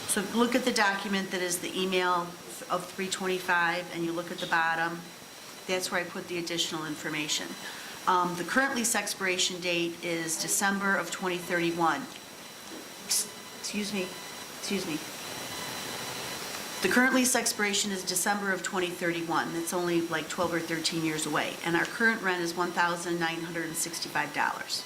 So look at the document that is the email of 325, and you look at the bottom. That's where I put the additional information. The current lease expiration date is December of 2031. Excuse me. The current lease expiration is December of 2031. It's only like 12 or 13 years away. And our current rent is $1,965.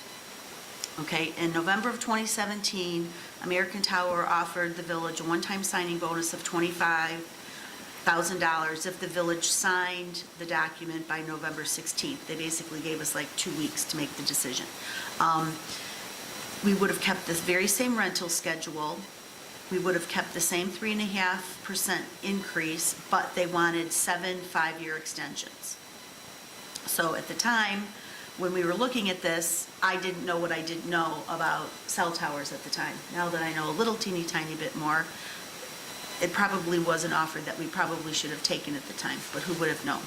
Okay, in November of 2017, American Tower offered the village a one-time signing bonus of $25,000 if the village signed the document by November 16th. They basically gave us like 2 weeks to make the decision. We would have kept this very same rental schedule. We would have kept the same 3.5% increase, but they wanted 7 5-year extensions. So at the time, when we were looking at this, I didn't know what I didn't know about cell towers at the time. Now that I know a little teeny tiny bit more, it probably was an offer that we probably should have taken at the time, but who would have known?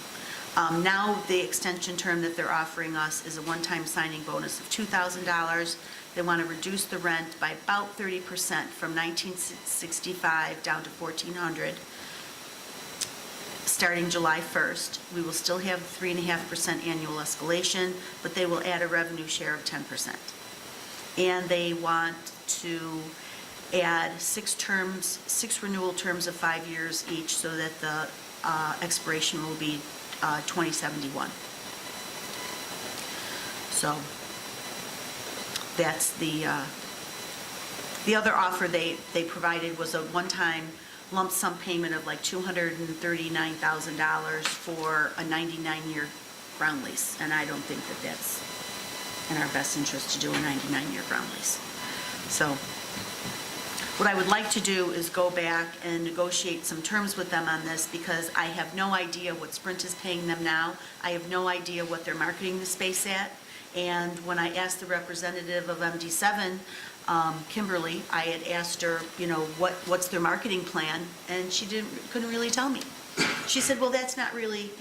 Now the extension term that they're offering us is a one-time signing bonus of $2,000. They want to reduce the rent by about 30% from $1,965 down to $1,400. Starting July 1st, we will still have 3.5% annual escalation, but they will add a revenue share of 10%. And they want to add 6 renewal terms of 5 years each, so that the expiration will be 2071. So that's the other offer they provided was a one-time lump sum payment of like $239,000 for a 99-year ground lease. And I don't think that that's in our best interest to do a 99-year ground lease. So what I would like to do is go back and negotiate some terms with them on this, because I have no idea what Sprint is paying them now. I have no idea what they're marketing the space at. And when I asked the representative of MD7, Kimberly, I had asked her, what's their marketing plan, and she couldn't really tell me. She said, well, that's not really,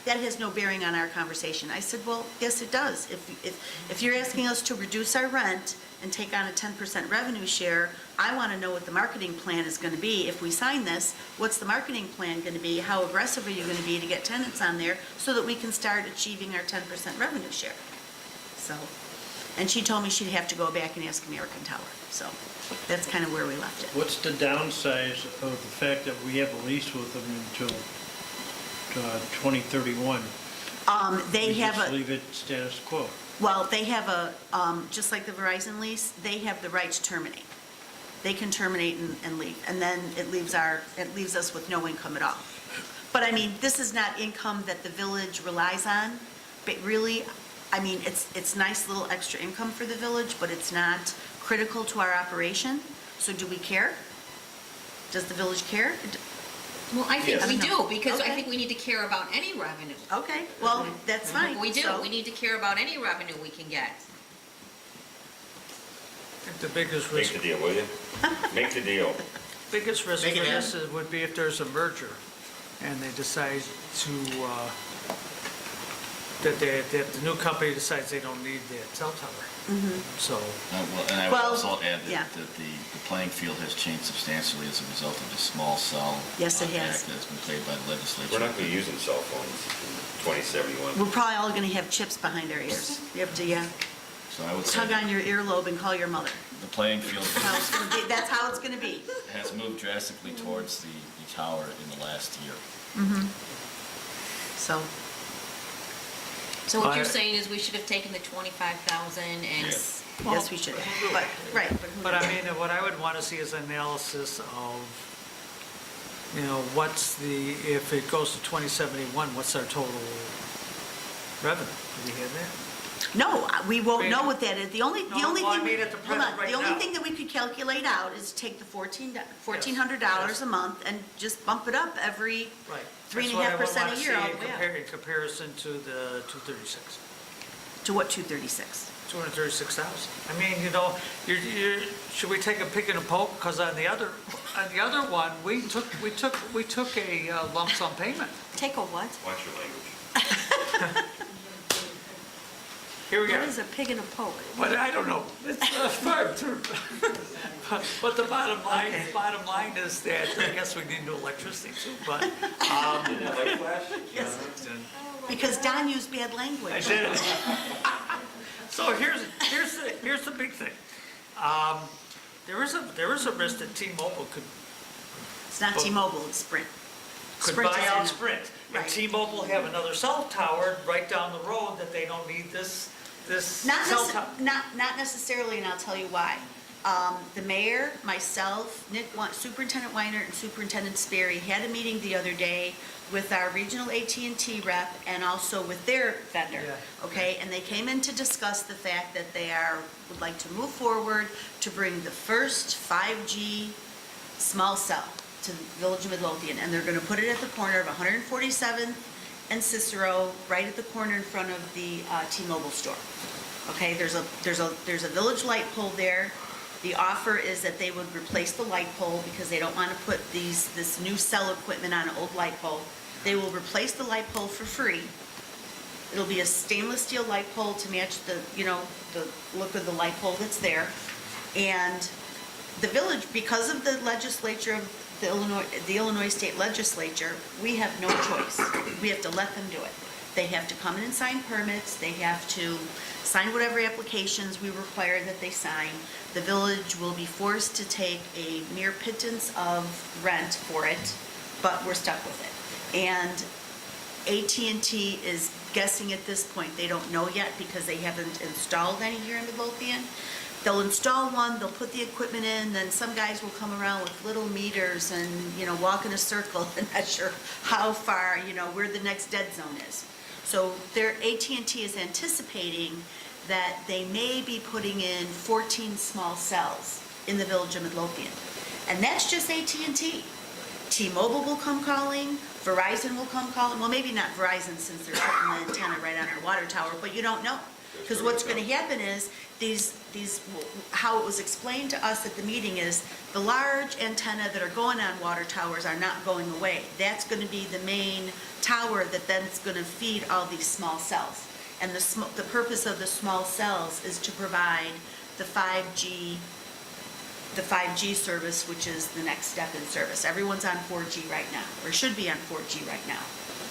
that has no bearing on our conversation. I said, well, yes, it does. If you're asking us to reduce our rent and take on a 10% revenue share, I want to know what the marketing plan is going to be. If we sign this, what's the marketing plan going to be? How aggressive are you going to be to get tenants on there so that we can start achieving our 10% revenue share? So, and she told me she'd have to go back and ask American Tower. So that's kind of where we left it. What's the downside of the fact that we have a lease with them until 2031? They have just a, leave it status quo. well, they have a, just like the Verizon lease, they have the right to terminate. They can terminate and leave, and then it leaves us with no income at all. But I mean, this is not income that the village relies on, but really, I mean, it's nice little extra income for the village, but it's not critical to our operation. So do we care? Does the village care? Well, I think Yes. we do, because I Okay. think we need to care about any revenue. Okay, well, that's fine. We do, So- we need to care about any revenue we can get. I think the biggest Make risk, the deal, will you? Make the deal. biggest risk for Make it this would be if there's a merger and they decide to, that the new company decides they don't need that cell tower. So, And I would Well, also add yeah. that the playing field has changed substantially as a result of the small cell Yes, it has. act that's been played by the legislature. We're not going to be using cell phones in 2071. We're probably all gonna have chips behind our ears. You have to, So I would say tug on your earlobe and call your mother. the playing field That's how it's gonna be. has moved drastically towards the tower in the last year. So, So what I- you're saying is we should have taken the 25,000 and, Yes. yes, we should, but, right. but I mean, what I would want to see is analysis of, if it goes to 2071, what's our total revenue? Do we have that? No, we won't know what that is. The only No, well, I thing, mean at the hold present on, right the only now. thing that we could calculate out is take the $1,400 a month and just bump it up every Right. 3.5% a year all the way up. In comparison to the 236. To what 236? 236,000. I mean, should we take a pick and a poke? Because on the other one, we took a lump sum payment. Take a what? Watch your language. here we go. What is a pig in a poke? But I don't know, it's a farm term. But the bottom line is that, I guess we need new electricity too, but, Because Don used bad language. I did it. So here's the big thing. There is a risk that T-Mobile It's not T-Mobile, it's Sprint. could Sprint buy is out in- Sprint. And Right. T-Mobile have another cell tower right down the road that they don't need this cell tower. Not necessarily, and I'll tell you why. The mayor, myself, Superintendent Weiner, and Superintendent Sperry had a meeting the other day with our regional AT&T rep and also with their vendor, okay? And they came in to discuss the fact that they would like to move forward to bring the first 5G small cell to the Village of Midlothian, and they're gonna put it at the corner of 147th and Cicero, right at the corner in front of the T-Mobile store. Okay, there's a village light pole there. The offer is that they would replace the light pole because they don't want to put this new cell equipment on an old light pole. They will replace the light pole for free. It'll be a stainless steel light pole to match the look of the light pole that's there. And the village, because of the legislature of the Illinois State Legislature, we have no choice. We have to let them do it. They have to come in and sign permits, they have to sign whatever applications we require that they sign. The village will be forced to take a mere pittance of rent for it, but we're stuck with it. And AT&T is guessing at this point, they don't know yet because they haven't installed any here in Midlothian. They'll install one, they'll put the equipment in, then some guys will come around with little meters and, walk in a circle and measure how far, where the next dead zone is. So AT&T is anticipating that they may be putting in 14 small cells in the Village of Midlothian. And that's just AT&T. T-Mobile will come calling, Verizon will come calling, well, maybe not Verizon since they're putting the antenna right on our water tower, but you don't know. Because what's going to happen is, how it was explained to us at the meeting is, the large antenna that are going on water towers are not going away. That's going to be the main tower that then is going to feed all these small cells. And the purpose of the small cells is to provide the 5G service, which is the next step in service. Everyone's on 4G right now, or should be on 4G right now.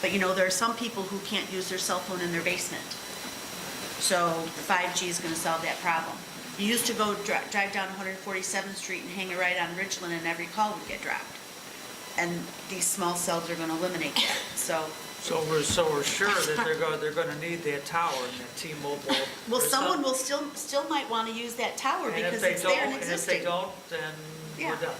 But there are some people who can't use their cell phone in their basement. So the 5G is going to solve that problem. You used to go drive down 147th Street and hang a right on Richland and every call would get dropped. And these small cells are going to eliminate that, So we're sure that they're going to need that tower and that T-Mobile. Well, someone will still might want to use that tower because it's there and existing. And if they don't, then we're done.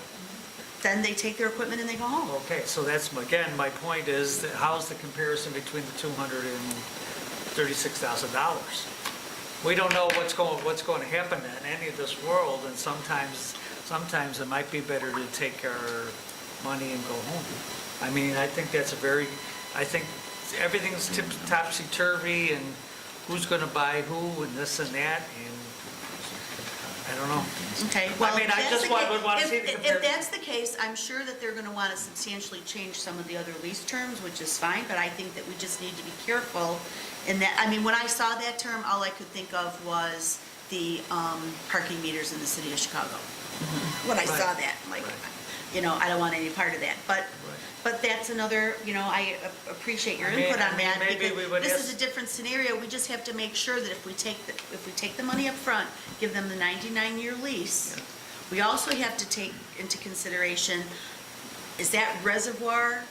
Then they take their equipment and they go home. Okay, so that's, again, my point is, that how's the comparison between the $236,000? We don't know what's going to happen in any of this world, and sometimes it might be better to take our money and go home. I mean, I think everything's topsy-turvy, and who's going to buy who, and this and that, and I don't know. Okay, well, I mean, I just would want to see the comparison. if that's the case, I'm sure that they're going to want to substantially change some of the other lease terms, which is fine, but I think that we just need to be careful in that. I mean, when I saw that term, all I could think of was the parking meters in the city of Chicago. When I saw that, I'm like, I don't want any part of that. But that's another, I appreciate your input on that, because this is a different scenario. We just have to make sure that if we take the money up front, give them the 99-year lease, we also have to take into consideration, is that reservoir,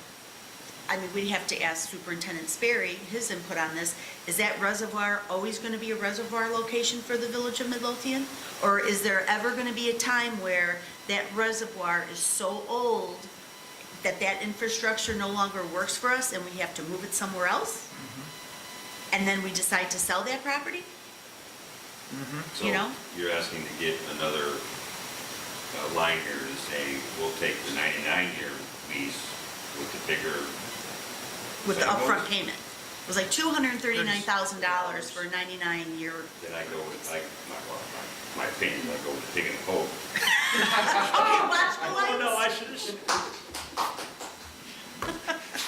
I mean, we have to ask Superintendent Sperry his input on this, is that reservoir always going to be a reservoir location for the Village of Midlothian? Or is there ever going to be a time where that reservoir is so old that infrastructure no longer works for us and we have to move it somewhere else? And then we decide to sell that property? So you're asking to get another line here to say, we'll take the 99-year lease with the bigger. With the upfront payment. It was like $239,000 for a 99-year. Then I go with, my opinion, I go with the pig and the poke. Oh, watch the lights. No, I should.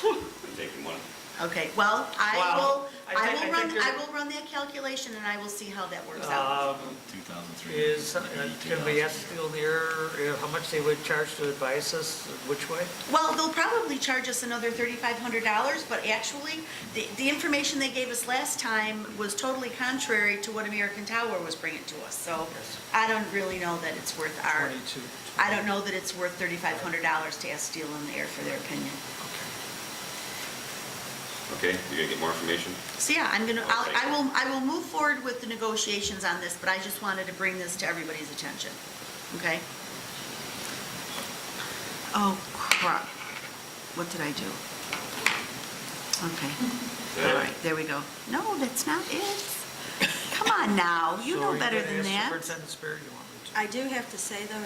I'm taking one. Okay, well, I will run, think I will run that calculation and I will see how that works out. 2,300. Is, can we ask Steel Near how much they would charge to advise us which way? Well, they'll probably charge us another $3,500, but actually, the information they gave us last time was totally contrary to what American Tower was bringing to us. So Yes. I don't really know that it's worth our, 22. I don't know that it's worth $3,500 to ask Steel and Air for their opinion. Okay, you gonna get more information? So yeah, I will move forward with the negotiations on this, but I just wanted to bring this to everybody's attention, okay? Oh crap, what did I do? Okay, all right, there we go. No, that's not it. Come on now, you So know are better gonna than ask that. Superintendent Sperry, you want me to? I do have to say, though,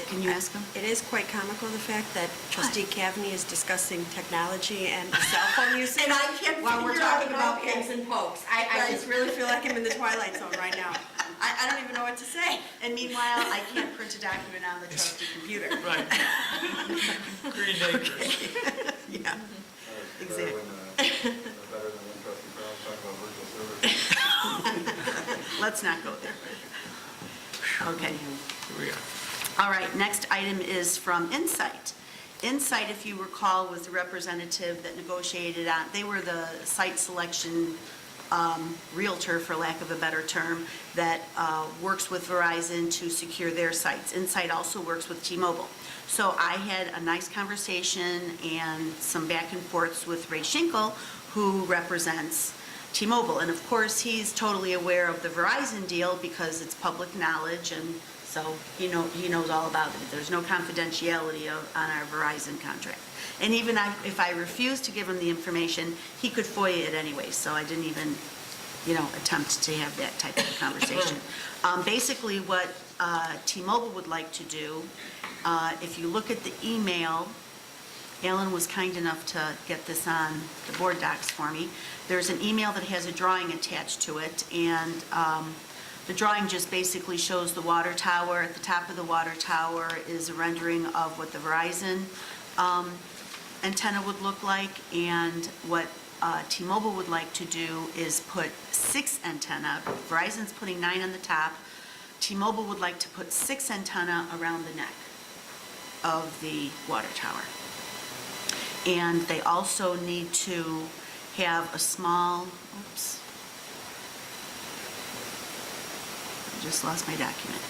Can you ask him? It is quite comical, the fact that trustee Cavney is discussing technology and cell phone usage. And I can't While we're figure out talking about how- pigs and pokes. I just really feel like I'm in the twilight zone right now. I don't even know what to say. And meanwhile, I can't print a document on the trustee computer. Right. Green Acres. Yeah, exactly. Better than when trustee Brown talking about virtual servers. Let's not go there. Okay. Here we are. All right, next item is from Insight. Insight, if you recall, was the representative that negotiated on, they were the site selection realtor, for lack of a better term, that works with Verizon to secure their sites. Insight also works with T-Mobile. So I had a nice conversation and some back and forths with Ray Schinkel, who represents T-Mobile. And of course, he's totally aware of the Verizon deal because it's public knowledge, and so he knows all about it. There's no confidentiality on our Verizon contract. And even if I refused to give him the information, he could FOIA it anyway, so I didn't even, attempt to have that type of conversation. Basically, what T-Mobile would like to do, if you look at the email, Alan was kind enough to get this on the board docs for me. There's an email that has a drawing attached to it, and the drawing just basically shows the water tower. At the top of the water tower is a rendering of what the Verizon antenna would look like, and what T-Mobile would like to do is put 6 antenna. Verizon's putting 9 on the top. T-Mobile would like to put 6 antenna around the neck of the water tower. And they also need to have a small, oops, I just lost my document.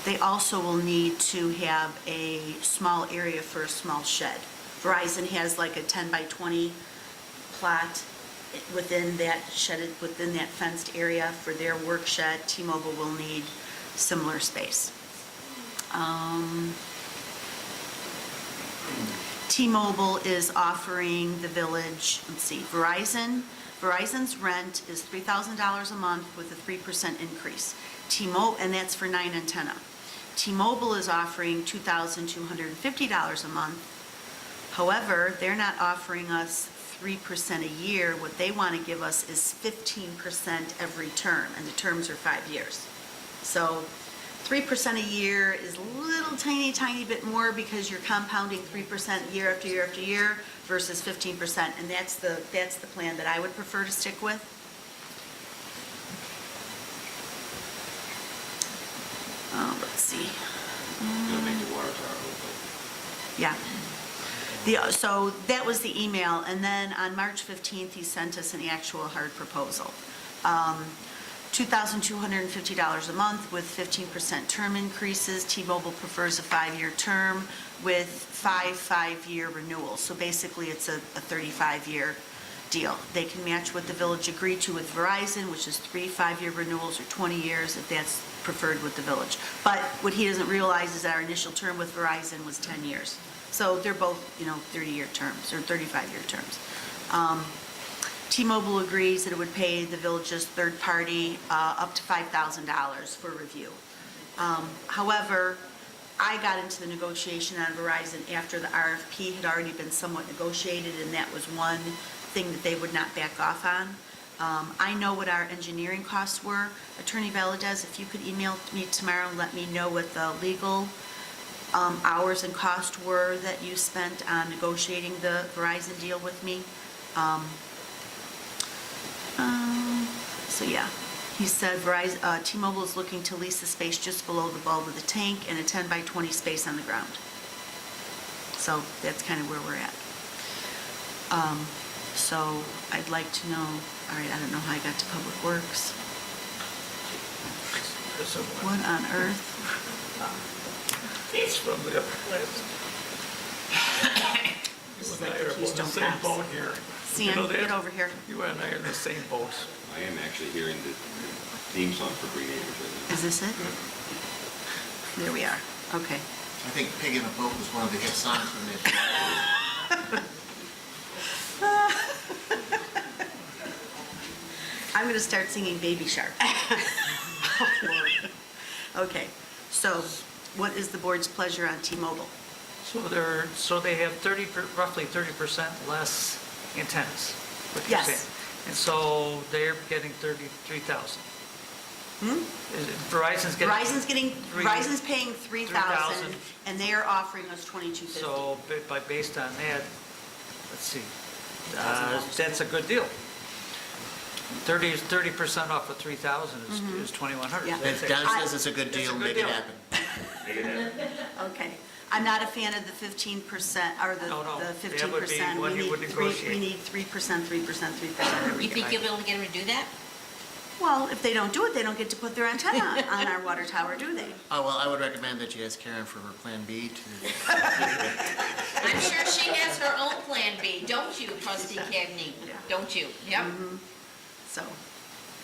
They also will need to have a small area for a small shed. Verizon has like a 10 by 20 plot within that shed, within that fenced area for their work shed. T-Mobile will need similar space. T-Mobile is offering the village, Verizon's rent is $3,000 a month with a 3% increase. And that's for 9 antenna. T-Mobile is offering $2,250 a month. However, they're not offering us 3% a year. What they want to give us is 15% every term, and the terms are 5 years. So 3% a year is a little tiny bit more because you're compounding 3% year after year after year versus 15%, and that's the plan that I would prefer to stick with. Let's see. Gonna make the water tower look like. Yeah. So that was the email, and then on March 15th, he sent us an actual hard proposal. $2,250 a month with 15% term increases. T-Mobile prefers a 5-year term with 5-5-year renewals. So basically, it's a 35-year deal. They can match what the village agreed to with Verizon, which is 3 5-year renewals or 20 years if that's preferred with the village. But what he doesn't realize is our initial term with Verizon was 10 years. So they're both, 30-year terms or 35-year terms. T-Mobile agrees that it would pay the village's third party up to $5,000 for review. However, I got into the negotiation on Verizon after the RFP had already been somewhat negotiated, and that was one thing that they would not back off on. I know what our engineering costs were. Attorney Valadez, if you could email me tomorrow and let me know what the legal hours and cost were that you spent on negotiating the Verizon deal with me. So, yeah, he said Verizon, T-Mobile is looking to lease the space just below the bulb of the tank and a 10 by 20 space on the ground. So that's kind of where we're at. So I'd like to know, all right, I don't know how I got to Public Works. What on earth? It's from the upper class. This is like the Keystone Cops. here. Sam, get over here. You and I are in the same boat. I am actually hearing the theme song for Green Acres right now. Is this it? There we are. Okay. I think Pig in a Boat was one of the hit songs when they... I'm going to start singing Baby Shark. Okay, so what is the board's pleasure on T-Mobile? So they have roughly 30% less antennas. what you're Yes. saying. And so they're getting 33,000. Verizon's getting... Verizon's paying 3,000, 3,000. and they are offering us 2,250. So based on that, let's see, that's a good deal. 30% off of 3,000 is 2,100. Yeah. If Don says it's a good deal, make it happen. Okay. I'm not a fan of the 15%, or the No, the that would be 15%. one you would negotiate. We need 3%, 3%, 3% every You year. think you'll be able to get her to do that? Well, if they don't do it, they don't get to put their antenna on our water tower, do they? Oh, well, I would recommend that you ask Karen for her Plan B to... I'm sure she has her own plan B, don't you, trustee Cagney? Don't you? Yep. So,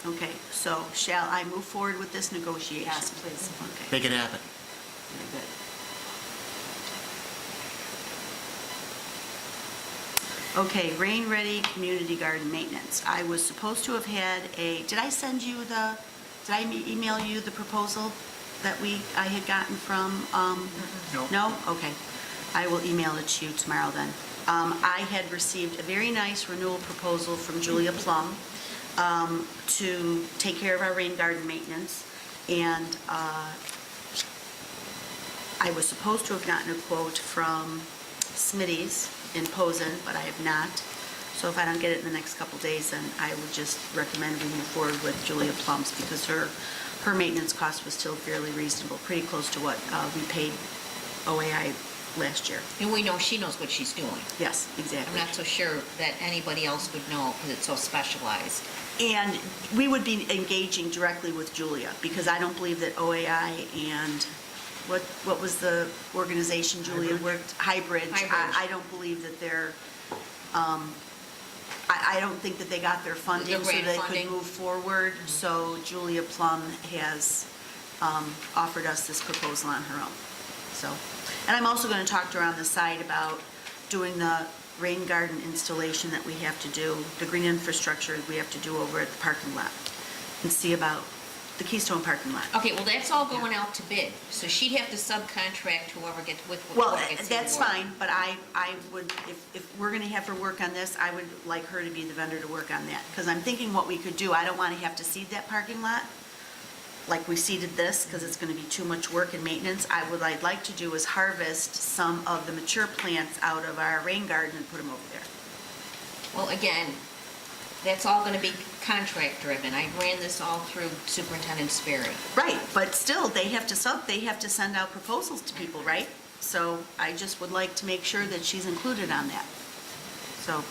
okay, so shall I move forward with this negotiation? Yes, please. Okay, Make it happen. very good. Okay, rain-ready community garden maintenance. I was supposed to have had did I send you did I email you the proposal that I had gotten from, No. No? Okay. I will email it to you tomorrow then. I had received a very nice renewal proposal from Julia Plum to take care of our rain garden maintenance, and I was supposed to have gotten a quote from Smitty's in Posen, but I have not. So if I don't get it in the next couple days, then I would just recommend we move forward with Julia Plum's, because her maintenance cost was still fairly reasonable, pretty close to what we paid OAI last year. And we know she knows what she's doing. Yes, I'm exactly. not so sure that anybody else would know because it's so specialized. And we would be engaging directly with Julia, because I don't believe that OAI and, what was the organization Julia worked? Hybrid. Hybrid. I don't believe that they're, I don't think that they got their funding so grant they funding. could move forward. So Julia Plum has offered us this proposal on her own. So, and I'm also going to talk to her on the side about doing the rain garden installation that we have to do, the green infrastructure we have to do over at the parking lot, and see about the Keystone parking lot. Okay, well, that's all going out to bid, so she'd have to subcontract whoever gets with Well, whoever gets the that's award. fine, but I would, if we're going to have her work on this, I would like her to be the vendor to work on that. Because I'm thinking what we could do, I don't want to have to seed that parking lot like we seeded this, because it's going to be too much work and maintenance. What I'd like to do is harvest some of the mature plants out of our rain garden and put them over there. Well, again, that's all going to be contract driven. I ran this all through Superintendent Sperry. Right, but still, they have to send out proposals to people, right? So I just would like to make sure that she's included on that. So,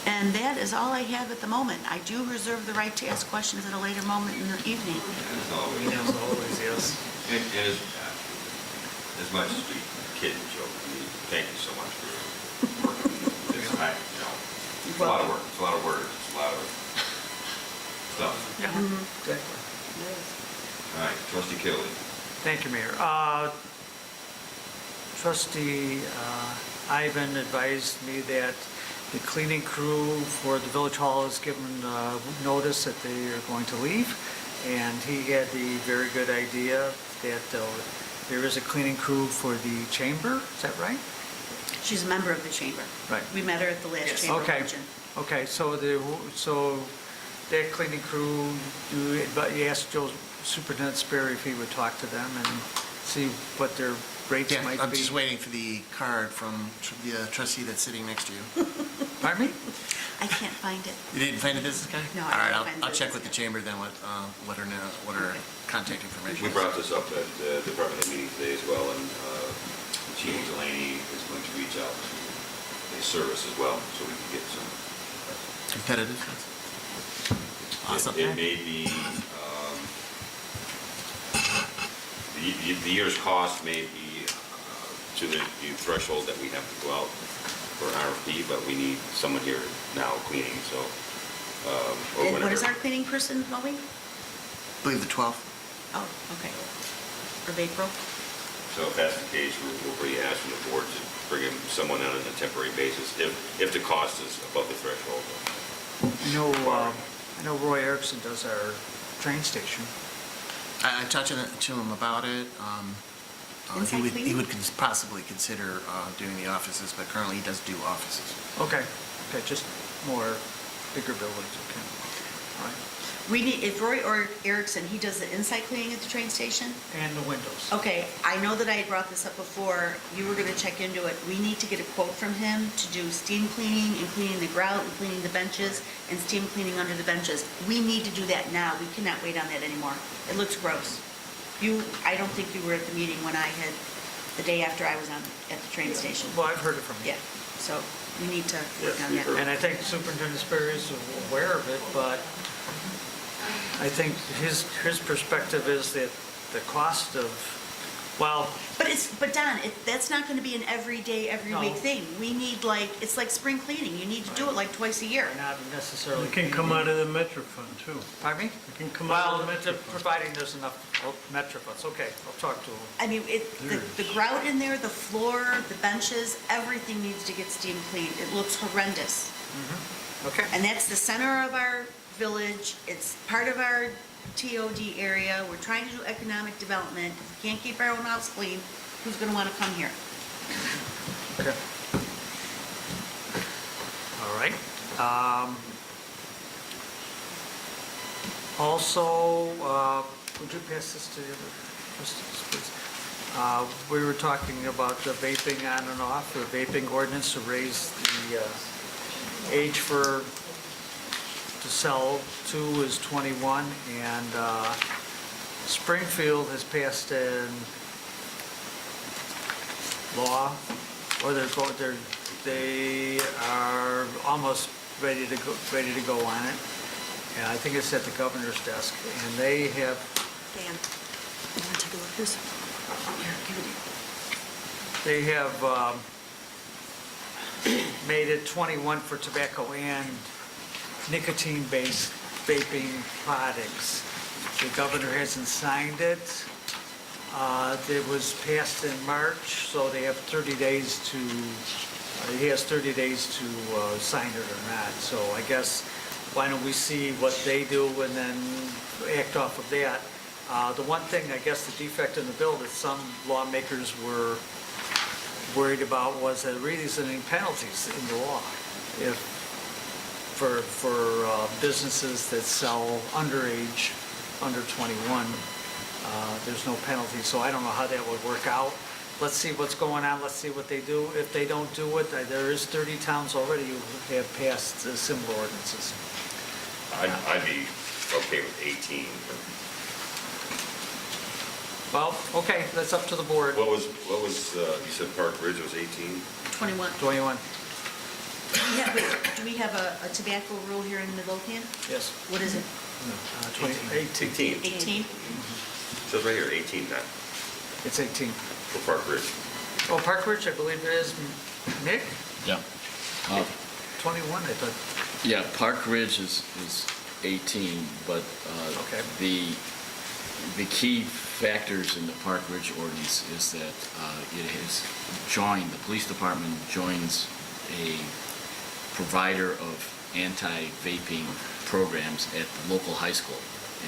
and that is all I have at the moment. I do reserve the right to ask questions at a later moment in the evening. As always. As always, yes. And as much as we kid and joke, I mean, thank you so much for working this. It's a lot of work, it's a lot of words, it's a lot of stuff. Yeah, exactly. All right, trustee Kiley. Thank you, Mayor. Trustee Ivan advised me that the cleaning crew for the village hall has given notice that they are going to leave, and he had the very good idea that there is a cleaning crew for the chamber. Is that right? She's a member of the chamber. Right. We met her at the last chamber Okay. luncheon. Okay, so that cleaning crew, you asked Joe Superintendent Sperry if he would talk to them and see what their rates Yeah, might be. I'm just waiting for the card from the trustee that's sitting next to you. Pardon me? I can't find it. You didn't find a business card? No, I All right, didn't find the I'll check business with the chamber then, what her contact information We is. brought this up at the department head meeting today as well, and Chief Delaney is going to reach out to a service as well, so we can get some. Competitive? Awesome. It may be, the year's cost may be to the threshold that we have to go out for an RFP, but we need someone here now cleaning, so, or And whenever. what is our cleaning person going? I believe the 12th. Oh, okay. Of April? So if that's the case, we'll be asking the board to bring in someone on a temporary basis if the cost is above the threshold. I know Roy Erickson does our train station. I talked to him about it. Inside He cleaning? would possibly consider doing the offices, but currently he does do offices. Okay, just more bigger buildings, okay. All right. We need, if Roy or Erickson, he does the inside cleaning at the train station? And the windows. Okay, I know that I had brought this up before, you were gonna check into it. We need to get a quote from him to do steam cleaning and cleaning the grout and cleaning the benches and steam cleaning under the benches. We need to do that now, we cannot wait on that anymore. It looks gross. I don't think you were at the meeting when I had, the day after I was at the train station. Well, I've heard it from him. Yeah, so we need to work Yes, on we've that. heard. And I think Superintendent Sperry is aware of it, but I think his perspective is that the cost of, well, But Don, that's not gonna be an every day, every No. week thing. We need it's like spring cleaning, you need to do it like twice a year. not necessarily. It can come out of the Metro Fund, too. Pardon me? It can come out Well, of the Metro Fund. providing there's enough Metro funds, okay, I'll talk to him. I mean, the grout in there, the floor, the benches, everything needs to get steam cleaned. It looks horrendous. Okay. And that's the center of our village. It's part of our TOD area. We're trying to do economic development. If we can't keep our own house clean, who's gonna wanna come here? Okay. All right. Also, would you pass this to the other trustees, please? We were talking about the vaping on and off, the vaping ordinance to raise the age to sell to is 21, and Springfield has passed a law, or they are almost ready to go on it. And I think it's at the governor's desk, and they have, Dan, you wanna take a look at this? Here, give it here. they have made it 21 for tobacco and nicotine-based vaping products. The governor hasn't signed it. It was passed in March, so they have 30 days to, he has 30 days to sign it or not. So I guess, why don't we see what they do and then act off of that? The one thing, I guess, the defect in the bill that some lawmakers were worried about was that really isn't any penalties in the law for businesses that sell underage, under 21. There's no penalty, so I don't know how that would work out. Let's see what's going on, let's see what they do. If they don't do it, there is 30 towns already who have passed similar ordinances. I'd be okay with 18. Well, okay, that's up to the board. What was, you said Park Ridge was 18? 21. 21, Yeah, but do we have a tobacco rule here in Midlothian? yes. What is it? 18. 18? Says right here, 18 now, It's 18. for Park Ridge. Oh, Park Ridge, I believe it is, Nick? Yeah. 21, I thought. Yeah, Park Ridge is 18, but Okay. the key factors in the Park Ridge ordinance is that it has joined, the police department joins a provider of anti-vaping programs at the local high school.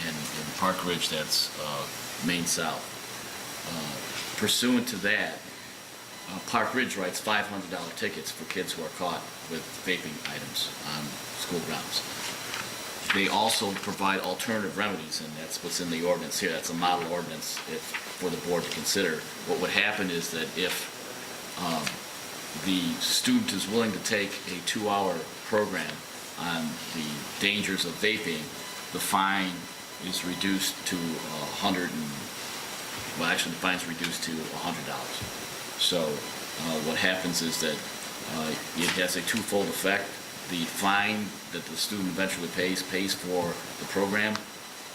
And in Park Ridge, that's Maine South. Pursuant to that, Park Ridge writes $500 tickets for kids who are caught with vaping items on school grounds. They also provide alternative remedies, and that's what's in the ordinance here. That's a model ordinance for the board to consider. What would happen is that if the student is willing to take a 2-hour program on the dangers of vaping, the fine is reduced to the fine's reduced to $100. So what happens is that it has a twofold effect. The fine that the student eventually pays for the program,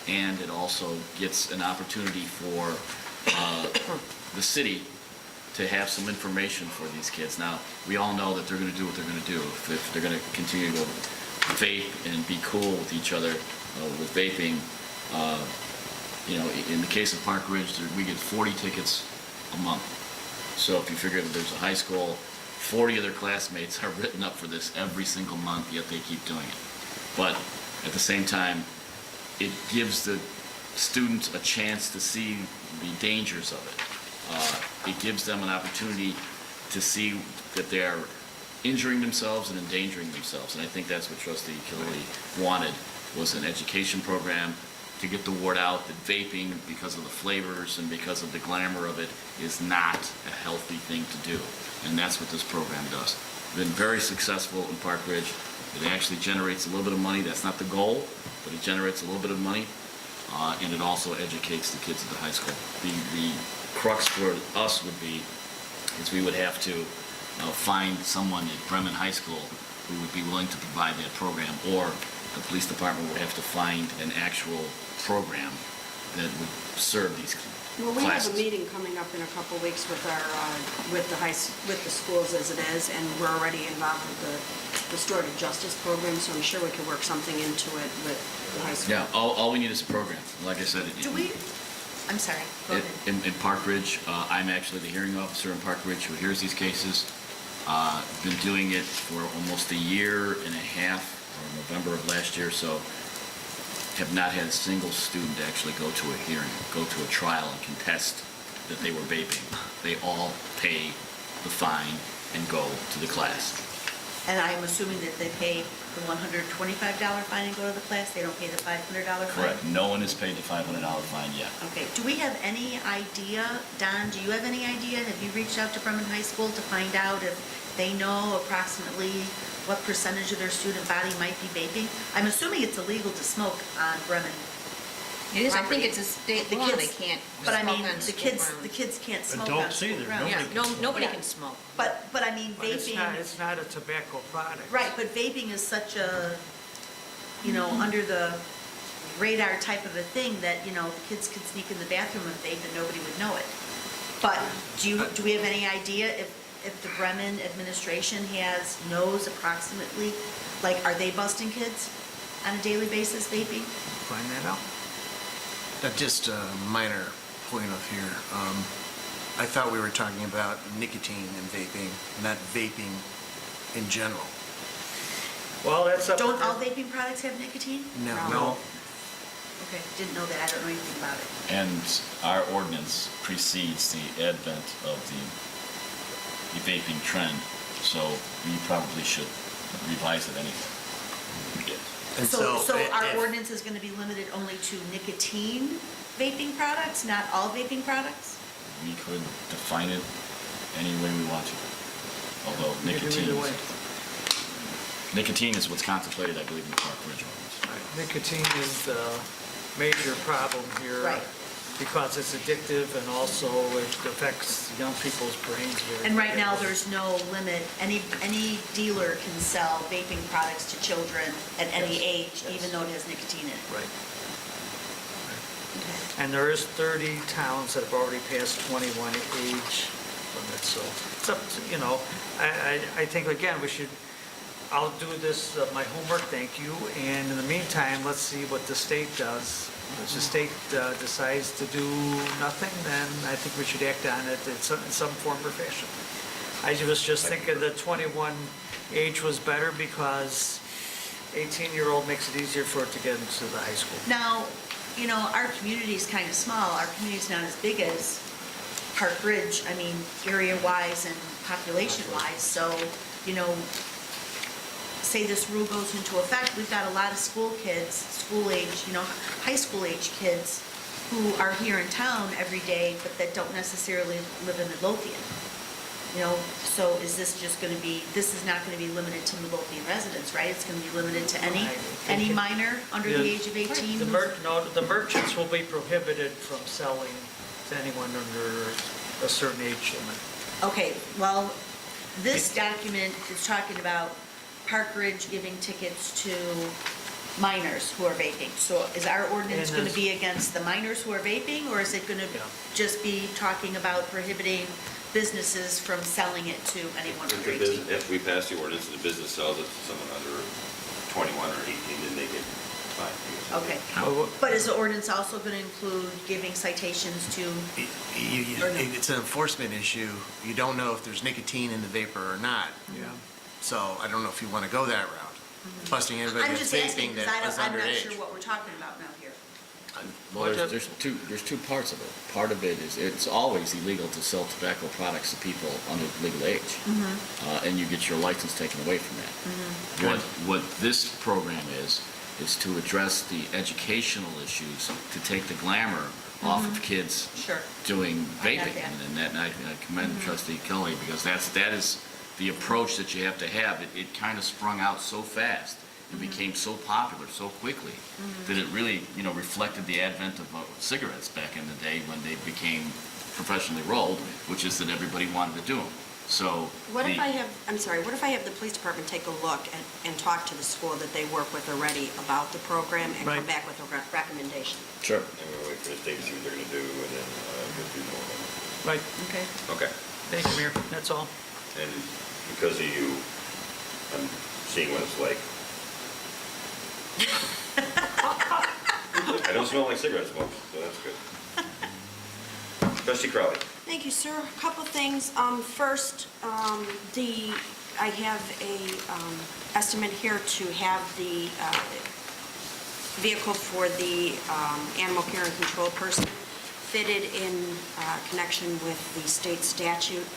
and it also gets an opportunity for the city to have some information for these kids. Now, we all know that they're going to do what they're going to do. If they're going to continue to vape and be cool with each other with vaping, in the case of Park Ridge, we get 40 tickets a month. So if you figure that there's a high school, 40 of their classmates are written up for this every single month, yet they keep doing it. But at the same time, it gives the students a chance to see the dangers of it. It gives them an opportunity to see that they are injuring themselves and endangering themselves. And I think that's what Trustee Killelea wanted, was an education program to get the word out that vaping, because of the flavors and because of the glamour of it, is not a healthy thing to do. And that's what this program does. Been very successful in Park Ridge. It actually generates a little bit of money. That's not the goal, but it generates a little bit of money, and it also educates the kids at the high school. The crux for us would be is we would have to find someone at Bremen High School who would be willing to provide that program, or the police department would have to find an actual program that would serve these Well, we have classes. a meeting coming up in a couple of weeks with our, with the schools as it is, and we're already involved with the restorative justice program, so I'm sure we could work something into it with the high school. Yeah, all we need is a program. Like I said, I'm sorry, go ahead. in Park Ridge, I'm actually the hearing officer in Park Ridge who hears these cases. Been doing it for almost a year and a half, or November of last year, so have not had a single student actually go to a hearing, go to a trial and contest that they were vaping. They all pay the fine and go to the class. And I'm assuming that they pay the $125 fine and go to the class, they don't pay the $500 fine? Correct. No one has paid the $500 fine yet. Okay, do we have any idea, Don, do you have any idea? Have you reached out to Bremen High School to find out if they know approximately what percentage of their student body might be vaping? I'm assuming it's illegal to smoke on Bremen. It is, I think property. it's a state The law, kids- they can't But I smoke mean, on the school kids grounds. can't smoke Adults on school either, grounds. Yeah, nobody Yeah. can smoke. But I mean, But it's vaping, not a tobacco product. right, but vaping is such a, under the radar type of a thing that, kids could sneak in the bathroom and vape and nobody would know it. But do we have any idea if the Bremen administration knows approximately, like, are they busting kids on a daily basis vaping? Find that out. Just a minor point of here. I thought we were talking about nicotine and vaping, not vaping in general. Well, that's up. Don't all vaping products have nicotine? No. Okay, didn't know that, I don't know anything about it. And our ordinance precedes the advent of the vaping trend, so we probably should revise it anyway. And So our if- ordinance is gonna be limited only to nicotine vaping products, not all vaping products? We could define it any way we want to, although You can do either way. nicotine is what's contemplated, I believe, in the Park Ridge ordinance. Nicotine is the major problem here. Right. Because it's addictive and also it affects young people's brains very. And right now, badly. there's no limit, any dealer can sell vaping products to children at any age, even though it has nicotine in it. Right. Okay. And there is 30 towns that have already passed 21 age limit, so it's up to, I think, again, I'll do this, my homework, thank you, and in the meantime, let's see what the state does. If the state decides to do nothing, then I think we should act on it in some form or fashion. I was just thinking the 21 age was better because 18-year-old makes it easier for it to get into the high school. Now, our community's kind of small, our community's not as big as Park Ridge, I mean, area-wise and population-wise, so, say this rule goes into effect, we've got a lot of school kids, school age, high school age kids who are here in town every day, but that don't necessarily live in Midlothian. You know, so is this just going to be, this is not going to be limited to Midlothian residents, right? It's going to be limited to any minor under the age of 18? The merchants will be prohibited from selling to anyone under a certain age limit. Okay, well, this document is talking about Park Ridge giving tickets to minors who are vaping. So is our ordinance And going to be against the minors who are vaping, or is it going to Yeah. just be talking about prohibiting businesses from selling it to anyone under 18? If we pass the ordinance and the business sells it to someone under 21 or 18, then they get fined. Okay. Well, But is the ordinance also going to include giving citations to, Or no? It's an enforcement issue. You don't know if there's nicotine in the vapor or not. Yeah. So I don't know if you want to go that route. Busting anybody I'm that's just asking vaping because that was I'm not sure underage. what we're talking about now here. Well, there's two parts of it. Part of it is, it's always illegal to sell tobacco products to people under legal age. And you get your license taken away from that. What this program is to address the educational issues, to take the glamour off of kids Sure. doing I got vaping. that. And that, and I commend Trustee Kelly, because that is the approach that you have to have. It kind of sprung out so fast. It became so popular so quickly that it really, reflected the advent of cigarettes back in the day when they became professionally rolled, which is that everybody wanted to do them. So What if I have, I'm sorry, what if I have the police department take a look and talk to the school that they work with already about the program and come Right. back with a recommendation? Sure. And we'll wait for the state to see what they're going to do, and then go through more of Right, Okay. it. Okay. thank you, Mayor, that's all. And because of you, I'm seeing what it's like. I don't smell like cigarette smoke, so that's good. Trustee Crowley. Thank you, sir. A couple things. First, I have a estimate here to have the vehicle for the animal care and control person fitted in connection with the state statute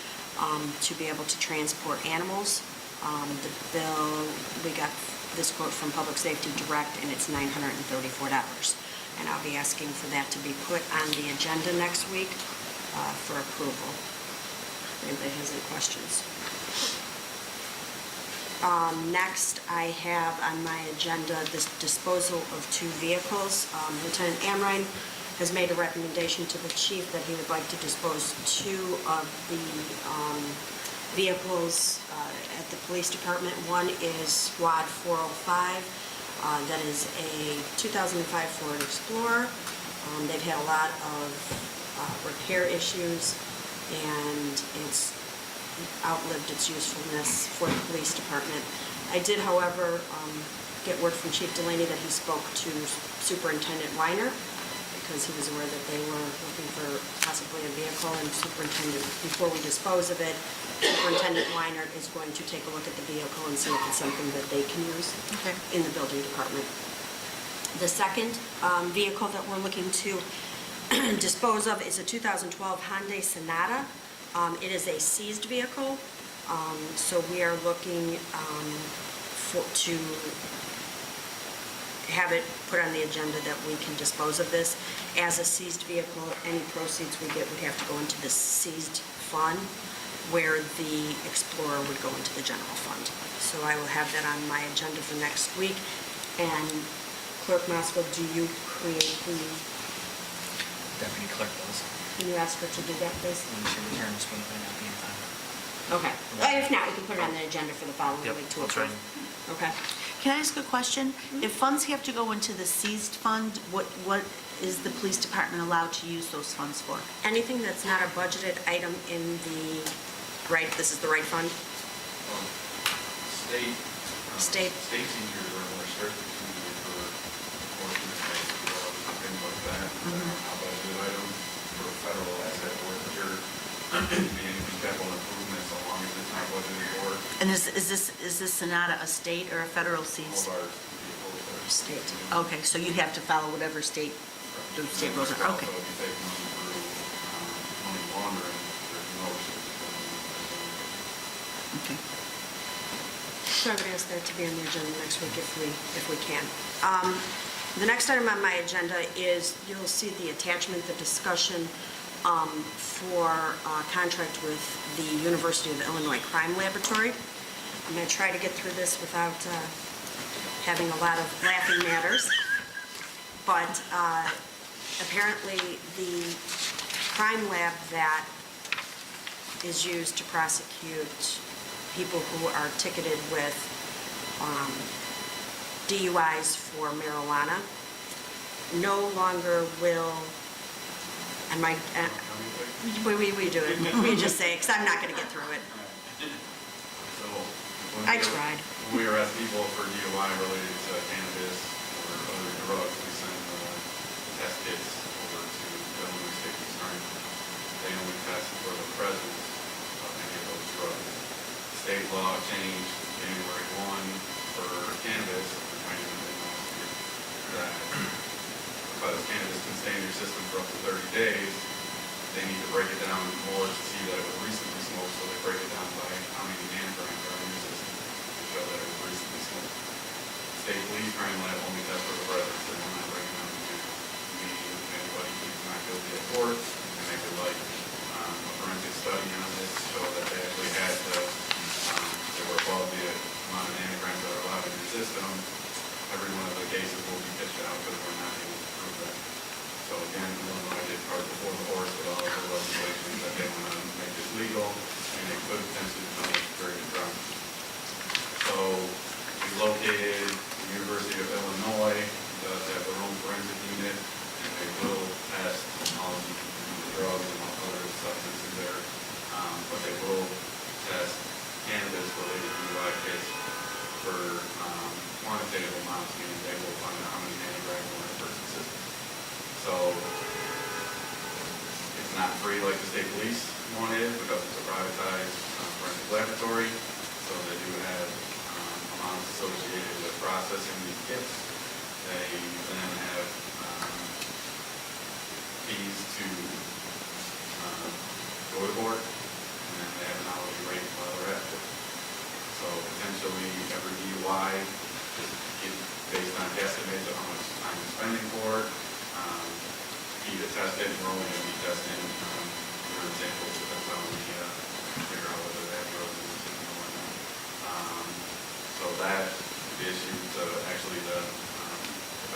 to be able to transport animals. The bill, we got this quote from Public Safety Direct, and it's $934. And I'll be asking for that to be put on the agenda next week for approval. If anybody has any questions. Next, I have on my agenda this disposal of two vehicles. Lieutenant Amrine has made a recommendation to the chief that he would like to dispose two of the vehicles at the police department. One is Squad 405. That is a 2005 Ford Explorer. They've had a lot of repair issues, and it's outlived its usefulness for the police department. I did, however, get word from Chief Delaney that he spoke to Superintendent Weiner, because he was aware that they were looking for possibly a vehicle, and Superintendent, before we dispose of it, Superintendent Weiner is going to take a look at the vehicle and see if it's something that they can use in the building department. The second vehicle that we're looking to dispose of is a 2012 Hyundai Sonata. It is a seized vehicle, so we are looking to have it put on the agenda that we can dispose of this. As a seized vehicle, any proceeds we get would have to go into the seized fund, where the Explorer would go into the general fund. So I will have that on my agenda for next week. And Clerk Mosco, do you create the, Deputy Clerk does. can you ask her to do that, please? When she returns, when it might not be in time. Okay. If not, we can put it on the agenda for the following Yep, week to I'll try approve. Okay. Can I ask a question? If funds have to go into the seized fund, what is the police department allowed to use those funds for? Anything that's not a budgeted item in the, right, this is the right fund? State. State seizures are more strict usually for enforcement and things like that. How budgeted items for federal asset forfeiture, being capital improvements, so long as it's not budgeted for. And is this Sonata a state or a federal All seized? of our vehicles are. State. Okay, so you have to follow whatever state, the state rules are, okay. So if you take money through money laundering, there's no restrictions. Okay. So I would ask that to be on the agenda next week if we can. The next item on my agenda is, you'll see the attachment, the discussion for a contract with the University of Illinois Crime Laboratory. I'm going to try to get through this without having a lot of laughing matters. But apparently the crime lab that is used to prosecute people who are ticketed with DUIs for marijuana no longer will, and my, we do it, we just say, because I'm not going to get through it. So, when I we- tried. When we arrest people for DUI related to cannabis or other drugs, we send test kits over to Illinois State Crime. They only test for the presence of any of those drugs. State law changed January 1 for cannabis, that because cannabis can stay in your system for up to 30 days, they need to break it down more to see that it was recently smoked, so they break it down by how many nanograms are in your system to show that it was recently smoked. State police crime lab only tests for the presence, and we're not breaking down the channel. Meaning, if anybody pleads not guilty at court, and they could like a forensic study on this to show that they actually had they were above the amount of nanograms that are allowed in your system, every one of the cases will be pitched out because we're not able to prove that. So again, Illinois did part before the horse with all of the legislation that they want to make this legal, and they could potentially become a very good drug. So we located the University of Illinois, does have their own forensic unit, and they will test all of the drugs and all other substances there. But they will test cannabis-related DUI kits for quantitative amounts, meaning they will find out how many nanograms are in a person's system. So it's not free like the state police one is because it's a privatized forensic laboratory. So they do have amounts associated with processing these kits. They then have fees to go to court, and then they have an hourly rate while they're at it. So potentially every DUI is based on guesstimates of how much time you're spending for it. Fee to test it, we're only going to be testing your examples, so that's how we figure out whether they have drugs in the system or not. So that the issue to actually the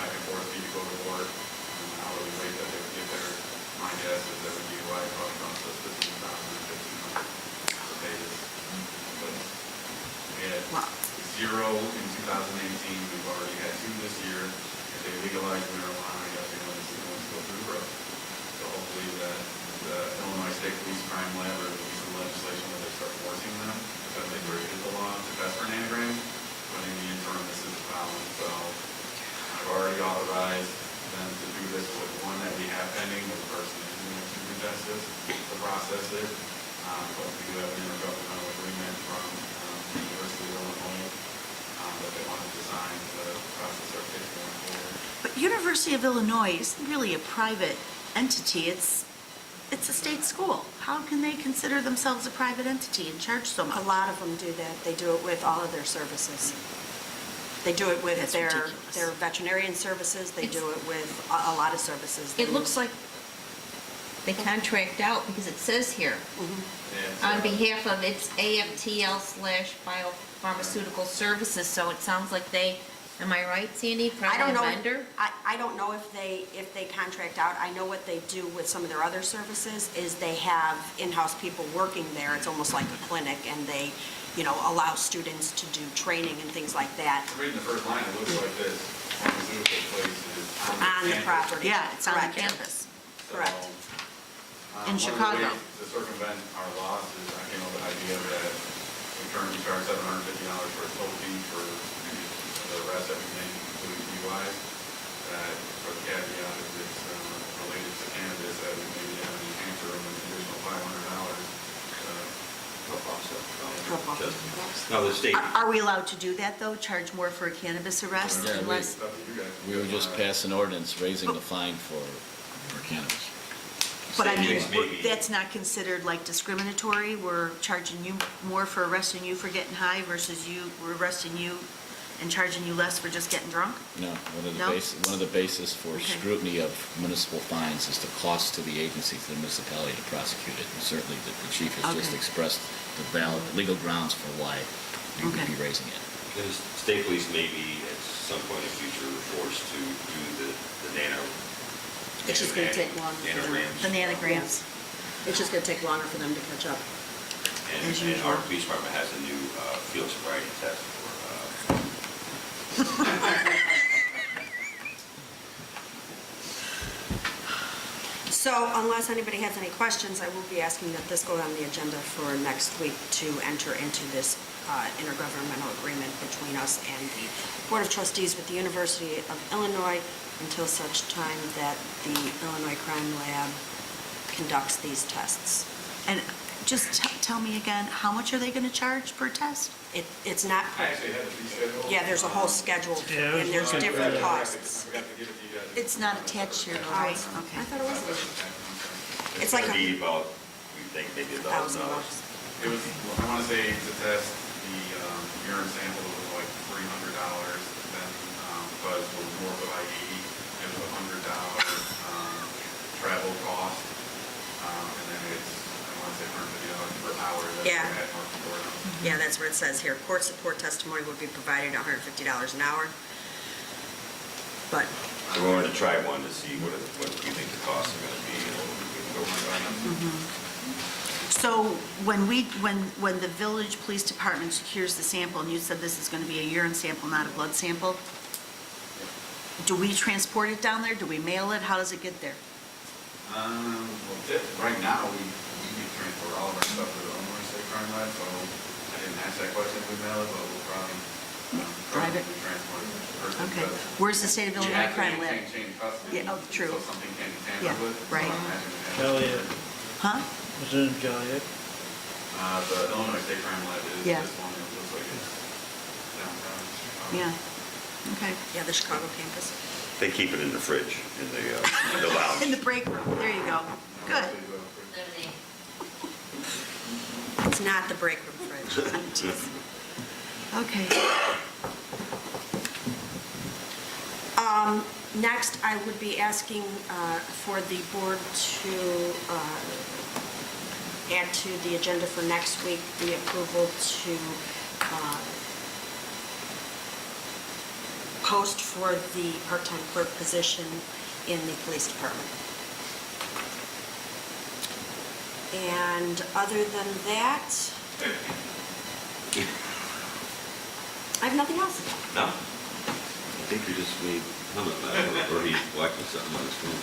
back and forth fee to go to court, and the hourly rate that they would give there. My guess is that the DUI probably costs us $15,000 or $1,500 to pay this. But we had zero in 2018. We've already had 2 this year. If they legalize marijuana, I guess they're going to see the ones go through the road. So hopefully that the Illinois State Police Crime Lab or the some legislation where they start forcing them because they created the law to test for nanograms. But in the interim, this is a problem. So I've already authorized them to do this with one that we have pending, where the person is going to contest this, to process it. But we do have an intergovernmental agreement from the University of Illinois that they wanted to sign to process our case going forward. But University of Illinois isn't really a private entity, it's a state school. How can they consider themselves a private entity and charge so much? A lot of them do that. They do it with all of their services. They do it with That's their ridiculous. veterinarian services. They do it with a lot of services. It looks like they contract out, because it says here, on behalf of its AFTL/biopharmaceutical services, so it sounds like they, am I right, Sandy? I Probably don't a know. vendor? I don't know if they contract out. I know what they do with some of their other services is they have in-house people working there. It's almost like a clinic, and they, allow students to do training and things like that Reading the first line, it looks like this pharmaceutical place is on the campus. property. Yeah, it's on the Correct. campus. So, Correct. In Chicago. One of the ways to circumvent our laws is I came up with the idea that we currently charge $750 for a toll fee for any of the arrests that we make, including DUIs. That for the caveat, if it's related to cannabis, that we maybe have an enhancer of an additional $500. No, the state, Are we allowed to do that, though? Charge more for a cannabis arrest Yeah, unless? It's up to you guys. We would just pass an ordinance raising the fine for cannabis. But I mean, State maybe. that's not considered like discriminatory? We're charging you more for arresting you for getting high versus we're arresting you and charging you less for just getting drunk? No, No? one of the basis for Okay. scrutiny of municipal fines is the cost to the agency, to the municipality to prosecute it. And certainly the chief has just Okay. expressed the valid legal grounds for why you would Okay. be raising it. Because state police may be at some point in the future forced to do the nano. It's just gonna take longer for them. Nanograms. The nanograms. It's just gonna take longer for them to catch up. As And usual. our police department has a new field sobriety test for, So unless anybody has any questions, I will be asking that this go on the agenda for next week to enter into this intergovernmental agreement between us and the Board of Trustees with the University of Illinois until such time that the Illinois Crime Lab conducts these tests. And just tell me again, how much are they going to charge per test? It's not, I actually had the fee schedule. yeah, there's a whole schedule, Yeah, I was and there's looking for different that. I costs. forgot to give it to you guys. It's not attached here, though, right? Okay. I thought it was. It's It's like gonna a be about, we think maybe $1,000. $1,000. It was, I want to say to test the urine sample was like $300, then Buzz was north of I-80, it was $100 travel cost, and then it's, I want to say $150 per hour. That's Yeah. at North Florida. Yeah, that's where it says here, court support testimony would be provided at $150 an hour. But, So we wanted to try one to see what we think the costs are gonna be, and we can go by them. So when the village police department secures the sample, and you said this is going to be a urine sample, not a blood sample, do we transport it down there? Do we mail it? How does it get there? Well, right now, we transport all of our stuff to the Illinois State Crime Lab, so I didn't ask that question if we mail it, but we'll probably Drive it? transport it first. Okay. Where's the state of Illinois crime lab? You can't change custody. Yeah, oh, true. So something can be Yeah, tampered with. right. So I imagine we have- Joliet, Huh? was it in Joliet? The Illinois State Crime Lab is Yeah. this one, it looks like it's downtown. Yeah. Okay. yeah, the Chicago campus. They keep it in the fridge, in the lounge. In the break room. There you go. Good. Lemonade. It's not the break room fridge. Okay. Next, I would be asking for the board to add to the agenda for next week the approval to post for the part-time clerk position in the police department. And other than that, I have nothing else. No? I think you just made comment about it, or he's watching something on the screen.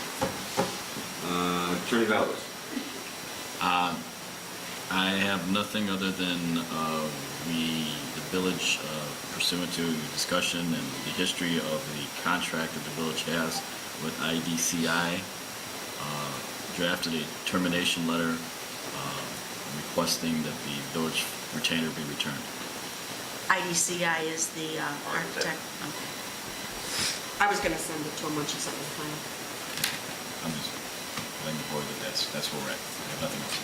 Attorney Valdes. I have nothing other than the village pursuant to discussion and the history of the contract that the village has with IDCI, drafted a termination letter requesting that the village retainer be returned. IDCI is the architect. Okay. I was going to send it to him once you sent me the plan. I'm just letting the board that that's where we're at. I have nothing else.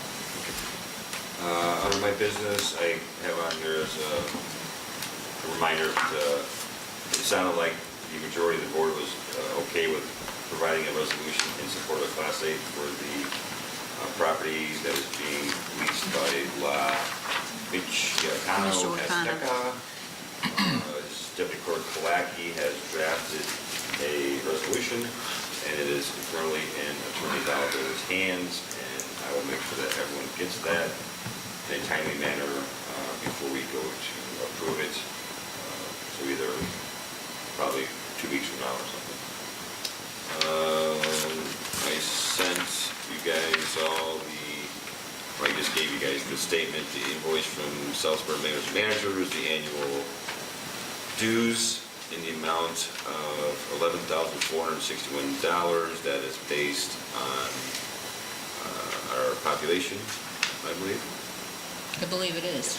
Under my business, I have on here as a reminder that it sounded like the majority of the board was okay with providing a resolution in support of Class 8 for the property that is being leased by La Michoacano Michoacana. Azteca. Deputy Clerk Kalaki has drafted a resolution, and it is currently in Attorney Valdes' hands, and I will make sure that everyone gets that in a timely manner before we go to approve it. So either probably 2 weeks from now or something. I sent you guys all I just gave you guys the statement, the invoice from Southborough Mayor's Managers, the annual dues in the amount of $11,461. That is based on our population, I believe. I believe it is.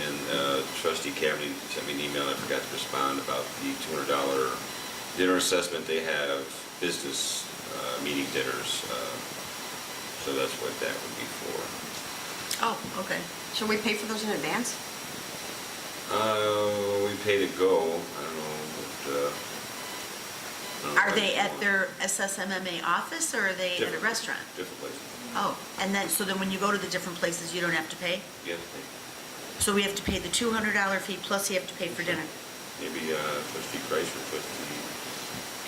And Trustee Cavaney sent me an email, I forgot to respond about the $200 dinner assessment. They have business meeting dinners, so that's what that would be for. Oh, okay. Should we pay for those in advance? We pay to go, I don't know, but, I don't know Are if they I- at their SSMMA office or are they at a Different- restaurant? Different places. Oh, and then, so then when you go to the different places, you don't have to pay? Yeah, So we have to pay the $200 fee plus you have to pay for dinner? maybe Trustee Kreis or Trustee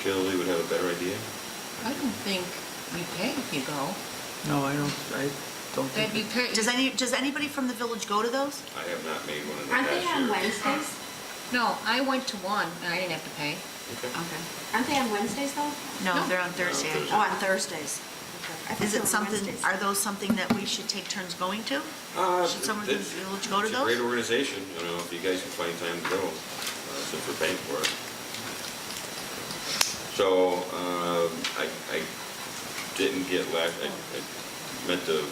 Killedy would have a better idea. I don't think you pay if you go. No, I don't That think, you pay. Does anybody from the village go to those? I have not made one in the Aren't past they year. on Wednesdays? No, I went to one and I didn't have to pay. Okay. Okay. Aren't they on Wednesdays though? No, No. they're on Thursday. I Thursday. thought. Oh, on Thursdays. I thought Is they it were something, Wednesdays. are those something that we should take turns going to? Should someone from the village go to It's a great those? organization, you know, if you guys can find time to go, since we're paying for it. So, I didn't get I meant to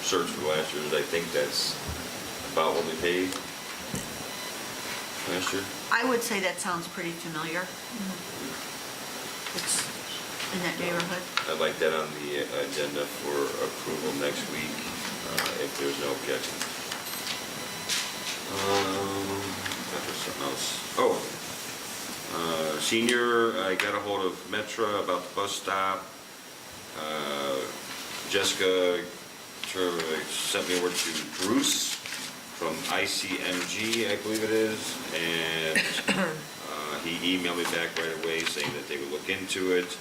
search for last year's, I think that's about what we paid last year. I would say that sounds pretty familiar. It's in that neighborhood. I'd like that on the agenda for approval next week, if there's no objection. There's something else. Senior, I got a hold of Metra about the bus stop. Jessica sent me word to Bruce from ICMG, I believe it is, and he emailed me back right away saying that they would look into it.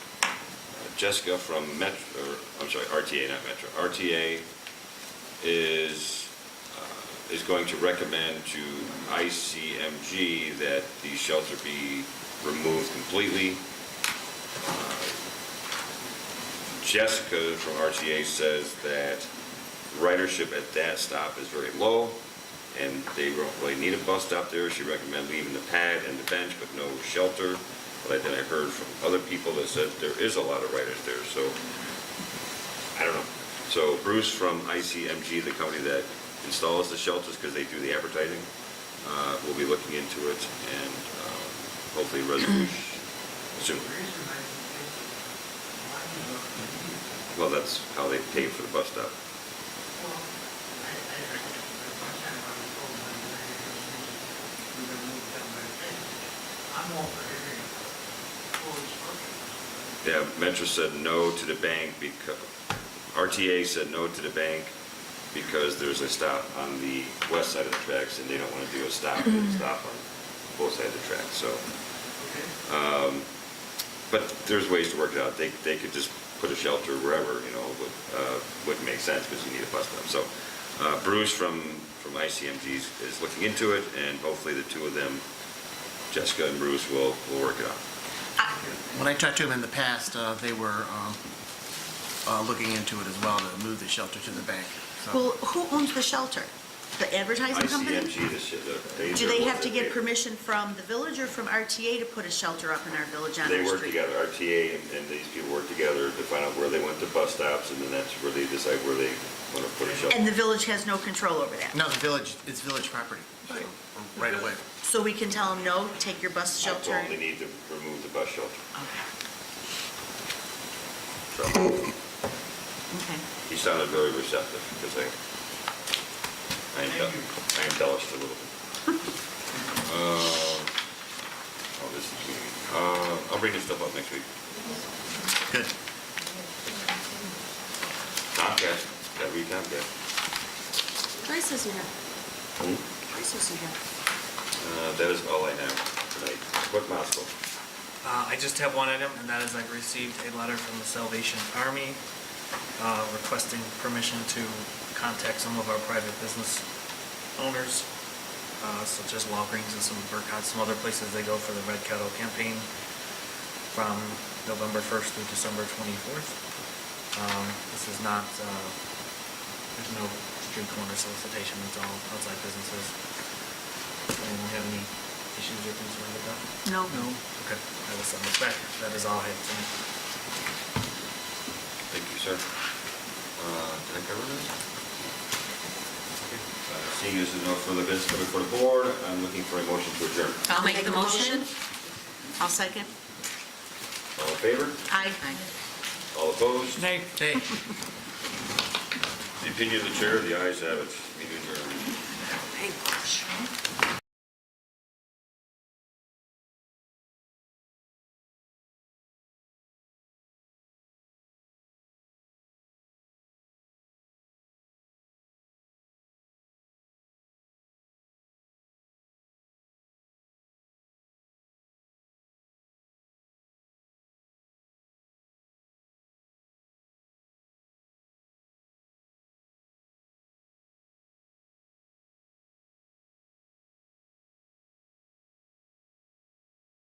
Jessica from RTA, not Metro, RTA is going to recommend to ICMG that the shelter be removed completely. Jessica from RTA says that ridership at that stop is very low, and they don't really need a bus stop there. She recommended leaving the pad and the bench, but no shelter. But then I heard from other people that said there is a lot of riders there, so I don't know. So Bruce from ICMG, the company that installs the shelters, because they do the advertising, will be looking into it, and hopefully resolution soon. Well, that's how they pay for the bus stop. I'm all for everything. Yeah, Metro said no to the bank because, RTA said no to the bank because there's a stop on the west side of the tracks and they don't want to do a stop and stop on both sides of the tracks, so. But there's ways to work it out. They could just put a shelter wherever, you know, wouldn't make sense because you need a bus stop. So Bruce from ICMG is looking into it, and hopefully the two of them, Jessica and Bruce, will work it out. When I talked to them in the past, they were looking into it as well to move the shelter to the bank. So- Well, who owns the shelter? The advertising company? ICMG, Do they have to get permission from the village or from RTA to put a shelter up in our village on They our work street? together, RTA and these people work together to find out where they want the bus stops, and then that's where they decide where they want to put a shelter. And the village has no control over that? No, it's village property, so, right away. So we can tell them, no, take your bus I shelter? told them they need to remove the bus shelter. Okay. So Okay. he sounded very receptive because I embellished a little bit. This is me. I'll bring this stuff up next week. Good. Comcast, gotta read Comcast. Joyce isn't here. Hmm? Joyce isn't here. That is all I have tonight. Quick Moscow. I just have one item, and that is I've received a letter from the Salvation Army requesting permission to contact some of our private business owners, such as Walgreens and some Burkott, some other places they go for the Red Kettle campaign from November 1st through December 24th. This is not, there's no street corner solicitation, it's all outside businesses. Anyone have any issues or concerns with that? No. no. Okay, I will send this back. That is all I have tonight. Thank you, sir. Did I cover this? Okay. Seeing as there's no further business coming before the board, I'm looking for a motion to adjourn. I'll make the motion. I'll second. All in favor? Aye. All opposed? Nay. Hey. The opinion of the chair, the ayes have it. Meeting adjourned. Hey, gosh.